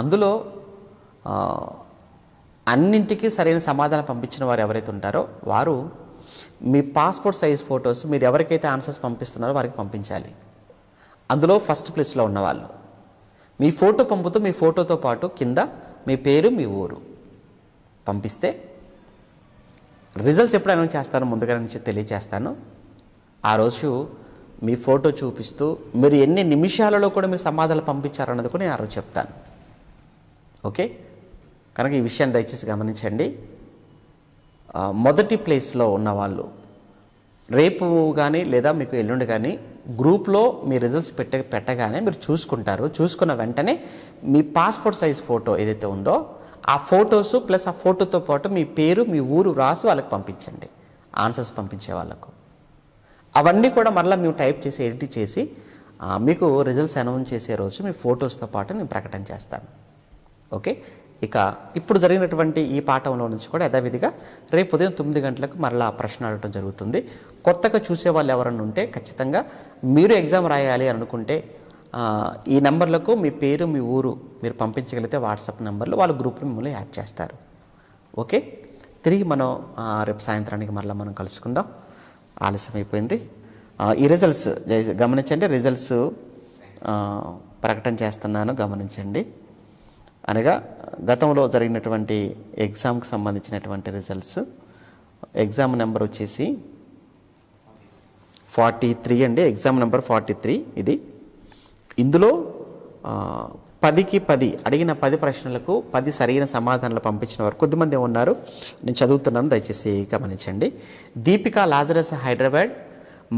అందులో అన్నింటికీ సరైన సమాధానం పంపించిన వారు ఎవరైతే ఉంటారో వారు మీ పాస్పోర్ట్ సైజ్ ఫొటోస్ మీరు ఎవరికైతే ఆన్సర్స్ పంపిస్తున్నారో వారికి పంపించాలి. అందులో ఫస్ట్ ప్లేస్లో ఉన్నవాళ్ళు మీ ఫోటో పంపుతూ మీ ఫోటోతో పాటు కింద మీ పేరు, మీ ఊరు పంపిస్తే రిజల్ట్స్ ఎప్పుడు అనౌన్స్ చేస్తానో ముందుగా నుంచి తెలియజేస్తాను. ఆ రోజు మీ ఫోటో చూపిస్తూ మీరు ఎన్ని నిమిషాలలో కూడా మీరు సమాధానాలు పంపించారన్నది కూడా నేను ఆ రోజు చెప్తాను. ఓకే, కనుక ఈ విషయాన్ని దయచేసి గమనించండి. మొదటి ప్లేస్లో ఉన్నవాళ్ళు రేపు కానీ లేదా మీకు ఎల్లుండి కానీ గ్రూప్లో మీ రిజల్ట్స్ పెట్టగానే మీరు చూసుకుంటారు. చూసుకున్న వెంటనే మీ పాస్పోర్ట్ సైజ్ ఫోటో ఏదైతే ఉందో ఆ ఫొటోస్ ప్లస్ ఆ ఫోటోతో పాటు మీ పేరు, మీ ఊరు రాసి వాళ్ళకి పంపించండి. ఆన్సర్స్ పంపించే వాళ్ళకు అవన్నీ కూడా మరలా మేము టైప్ చేసి ఎడిట్ చేసి మీకు రిజల్ట్స్ అనౌన్స్ చేసే రోజు మీ ఫొటోస్తో పాటు నేను ప్రకటన చేస్తాను. ఓకే, ఇక ఇప్పుడు జరిగినటువంటి ఈ పాఠంలో నుంచి కూడా యథావిధిగా రేపు ఉదయం 9 గంటలకు మరలా ప్రశ్న అడగడం జరుగుతుంది. కొత్తగా చూసే వాళ్ళు ఎవరన్నా ఉంటే ఖచ్చితంగా మీరు ఎగ్జామ్ రాయాలి అనుకుంటే ఈ నెంబర్లకు మీ పేరు, మీ ఊరు మీరు పంపించగలిగితే వాట్సాప్ నెంబర్లు వాళ్ళ గ్రూప్లో మిమ్మల్ని యాడ్ చేస్తారు. ఓకే, తిరిగి మనం రేపు సాయంత్రానికి మరలా మనం కలుసుకుందాం. ఆలస్యం అయిపోయింది. ఈ రిజల్ట్స్ గమనించండి. రిజల్ట్స్ ప్రకటన చేస్తున్నాను, గమనించండి. అనగా గతంలో జరిగినటువంటి ఎగ్జామ్కి సంబంధించినటువంటి రిజల్ట్స్. ఎగ్జామ్ నెంబర్ వచ్చేసి 43 అండి. ఎగ్జామ్ నెంబర్ 43 ఇది. ఇందులో 10కి 10 అడిగిన 10 ప్రశ్నలకు 10 సరైన సమాధానాలు పంపించిన వారు కొద్దిమంది ఉన్నారు. నేను చదువుతున్నాను, దయచేసి గమనించండి. దీపిక లాజరస్ హైదరాబాద్,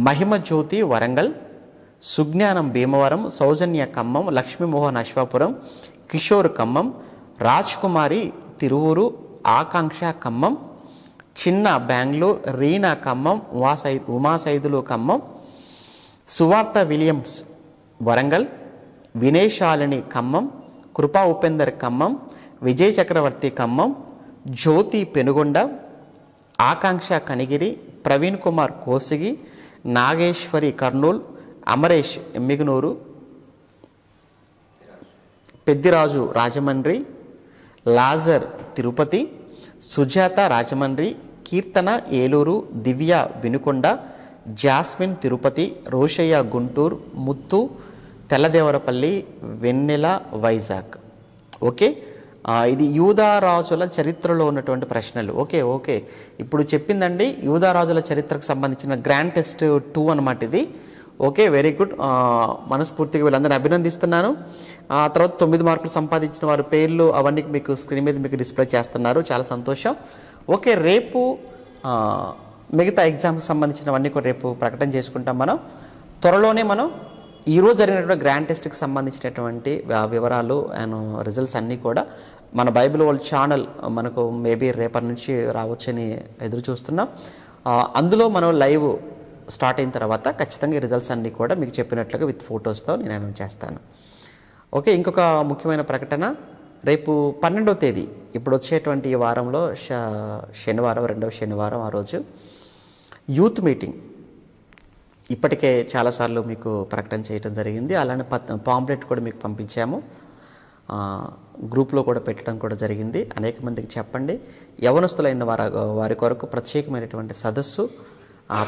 మహిమ జ్యోతి వరంగల్, సుజ్ఞానం భీమవరం, సౌజన్య ఖమ్మం, లక్ష్మీమోహన్ అశ్వాపురం, కిషోర్ ఖమ్మం, రాజ్ కుమారి తిరువూరు, ఆకాంక్ష ఖమ్మం, చిన్న బెంగళూరు, రీనా ఖమ్మం, ఉమాసైదులు ఖమ్మం, సువార్త విలియమ్స్ వరంగల్, వినేశాలిని ఖమ్మం, కృపా ఉపేందర్ ఖమ్మం, విజయ్ చక్రవర్తి ఖమ్మం, జ్యోతి పెనుగొండ, ఆకాంక్ష కనిగిరి, ప్రవీణ్ కుమార్ కోసిగి, నాగేశ్వరి కర్నూల్, అమరేష్ ఎమ్మిగనూరు, పెద్దిరాజు రాజమండ్రి, లాజర్ తిరుపతి, సుజాత రాజమండ్రి, కీర్తన ఏలూరు, దివ్య వినుకొండ, జాస్మిన్ తిరుపతి, రోషయ్య గుంటూరు, ముత్తు తెల్లదేవరపల్లి, వెన్నెల వైజాగ్. ఓకే, ఇది యూదారాజుల చరిత్రలో ఉన్నటువంటి ప్రశ్నలు. ఓకే ఇప్పుడు చెప్పిందండి యూదారాజుల చరిత్రకు సంబంధించిన గ్రాండ్ టెస్ట్ 2 అన్నమాట ఇది. Okay, very good. మనస్ఫూర్తిగా వీళ్ళందరినీ అభినందిస్తున్నాను. ఆ తర్వాత 9 మార్కులు సంపాదించిన వారి పేర్లు అవన్నీ మీకు స్క్రీన్ మీద మీకు డిస్ప్లే చేస్తున్నారు. చాలా సంతోషం. ఓకే, రేపు మిగతా ఎగ్జామ్కి సంబంధించినవన్నీ కూడా రేపు ప్రకటన చేసుకుంటాం. మనం త్వరలోనే మనం ఈరోజు జరిగినటువంటి గ్రాండ్ టెస్ట్కి సంబంధించినటువంటి వివరాలు అండ్ రిజల్ట్స్ అన్నీ కూడా మన బైబిల్ వరల్డ్ ఛానల్ మనకు మేబీ రేపటి నుంచి రావచ్చని ఎదురు చూస్తున్నాం. అందులో మనం లైవ్ స్టార్ట్ అయిన తర్వాత ఖచ్చితంగా ఈ రిజల్ట్స్ అన్నీ కూడా మీకు చెప్పినట్లుగా విత్ ఫొటోస్తో నేను అనౌన్స్ చేస్తాను. ఓకే, ఇంకొక ముఖ్యమైన ప్రకటన, రేపు 12వ తేదీ ఇప్పుడు వచ్చేటువంటి ఈ వారంలో శనివారం, 2వ శనివారం ఆ రోజు యూత్ మీటింగ్ ఇప్పటికే చాలాసార్లు మీకు ప్రకటన చేయడం జరిగింది. అలానే పాంప్లెట్ కూడా మీకు పంపించాము, గ్రూప్లో కూడా పెట్టడం కూడా జరిగింది. అనేక మందికి చెప్పండి. యవనస్తులైన వారి కొరకు ప్రత్యేకమైనటువంటి సదస్సు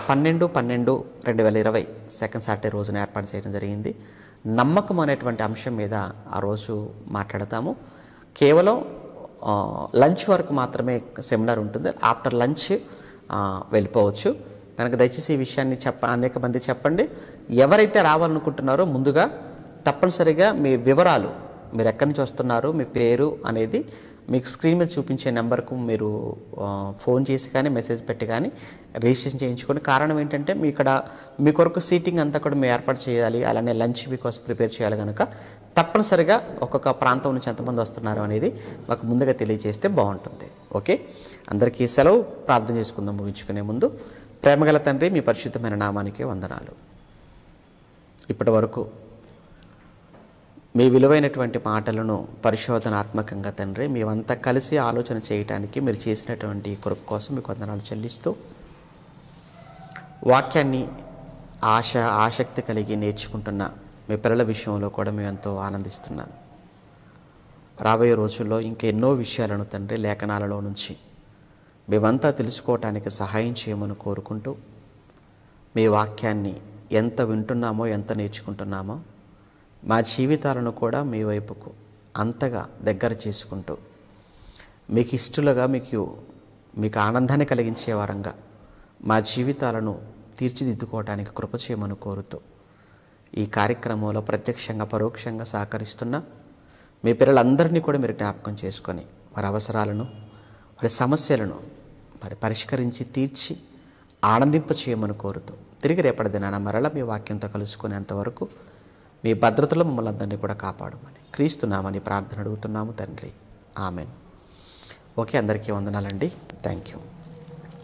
12/12/2020 సెకండ్ సాటర్డే రోజున ఏర్పాటు చేయడం జరిగింది. నమ్మకం అనేటువంటి అంశం మీద ఆ రోజు మాట్లాడతాము. కేవలం లంచ్ వరకు మాత్రమే సెమినార్ ఉంటుంది. ఆఫ్టర్ లంచ్ వెళ్ళిపోవచ్చు. కనుక దయచేసి ఈ విషయాన్ని అనేక మంది చెప్పండి. ఎవరైతే రావాలనుకుంటున్నారో ముందుగా తప్పనిసరిగా మీ వివరాలు, మీరు ఎక్కడి నుంచి వస్తున్నారు, మీ పేరు అనేది మీకు స్క్రీన్ మీద చూపించే నెంబర్కు మీరు ఫోన్ చేసి కానీ మెసేజ్ పెట్టి కానీ రిజిస్ట్రేషన్ చేయించుకోండి. కారణం ఏంటంటే మీ కొరకు సీటింగ్ అంతా కూడా మేము ఏర్పాటు చేయాలి, అలానే లంచ్ మీకోసం ప్రిపేర్ చేయాలి. కనుక తప్పనిసరిగా ఒక్కొక్క ప్రాంతం నుంచి ఎంతమంది వస్తున్నారు అనేది మాకు ముందుగా తెలియజేస్తే బాగుంటుంది. ఓకే, అందరికీ సెలవు. ప్రార్థన చేసుకుందాం ముగించుకునే ముందు. ప్రేమగల తండ్రి, మీ పరిశుద్ధమైన నామానికి వందనాలు. ఇప్పటి వరకు మీ విలువైనటువంటి మాటలను పరిశోధనాత్మకంగా తండ్రి మేమంతా కలిసి ఆలోచన చేయడానికి మీరు చేసినటువంటి కృప కోసం మీకు వందనాలు చెల్లిస్తూ, వాక్యాన్ని ఆసక్తి కలిగి నేర్చుకుంటున్న మీ పిల్లల విషయంలో కూడా మేము ఎంతో ఆనందిస్తున్నాను. రాబోయే రోజుల్లో ఇంకెన్నో విషయాలను తండ్రి లేఖనాలలో నుంచి మేమంతా తెలుసుకోవటానికి సహాయం చేయమని కోరుకుంటూ, మీ వాక్యాన్ని ఎంత వింటున్నామో, ఎంత నేర్చుకుంటున్నామో మా జీవితాలను కూడా మీ వైపుకు అంతగా దగ్గర చేసుకుంటూ, మీకు ఇష్టలుగా, మీకు ఆనందాన్ని కలిగించే వారంగా మా జీవితాలను తీర్చిదిద్దుకోవడానికి కృప చేయమని కోరుతూ, ఈ కార్యక్రమంలో ప్రత్యక్షంగా పరోక్షంగా సహకరిస్తున్న మీ పిల్లలందరినీ కూడా మీరు జ్ఞాపకం చేసుకొని వారి అవసరాలను, వారి సమస్యలను పరిష్కరించి తీర్చి ఆనందింప చేయమని కోరుతూ, తిరిగి రేపటి దినాన మరలా మీ వాక్యంతో కలుసుకునేంతవరకు మీ భద్రతలో మమ్మల్ని అందరినీ కూడా కాపాడమని క్రీస్తున్నామని ప్రార్థన అడుగుతున్నాము తండ్రి. ఆమెన్. ఓకే, అందరికీ వందనాలండి. Thank you.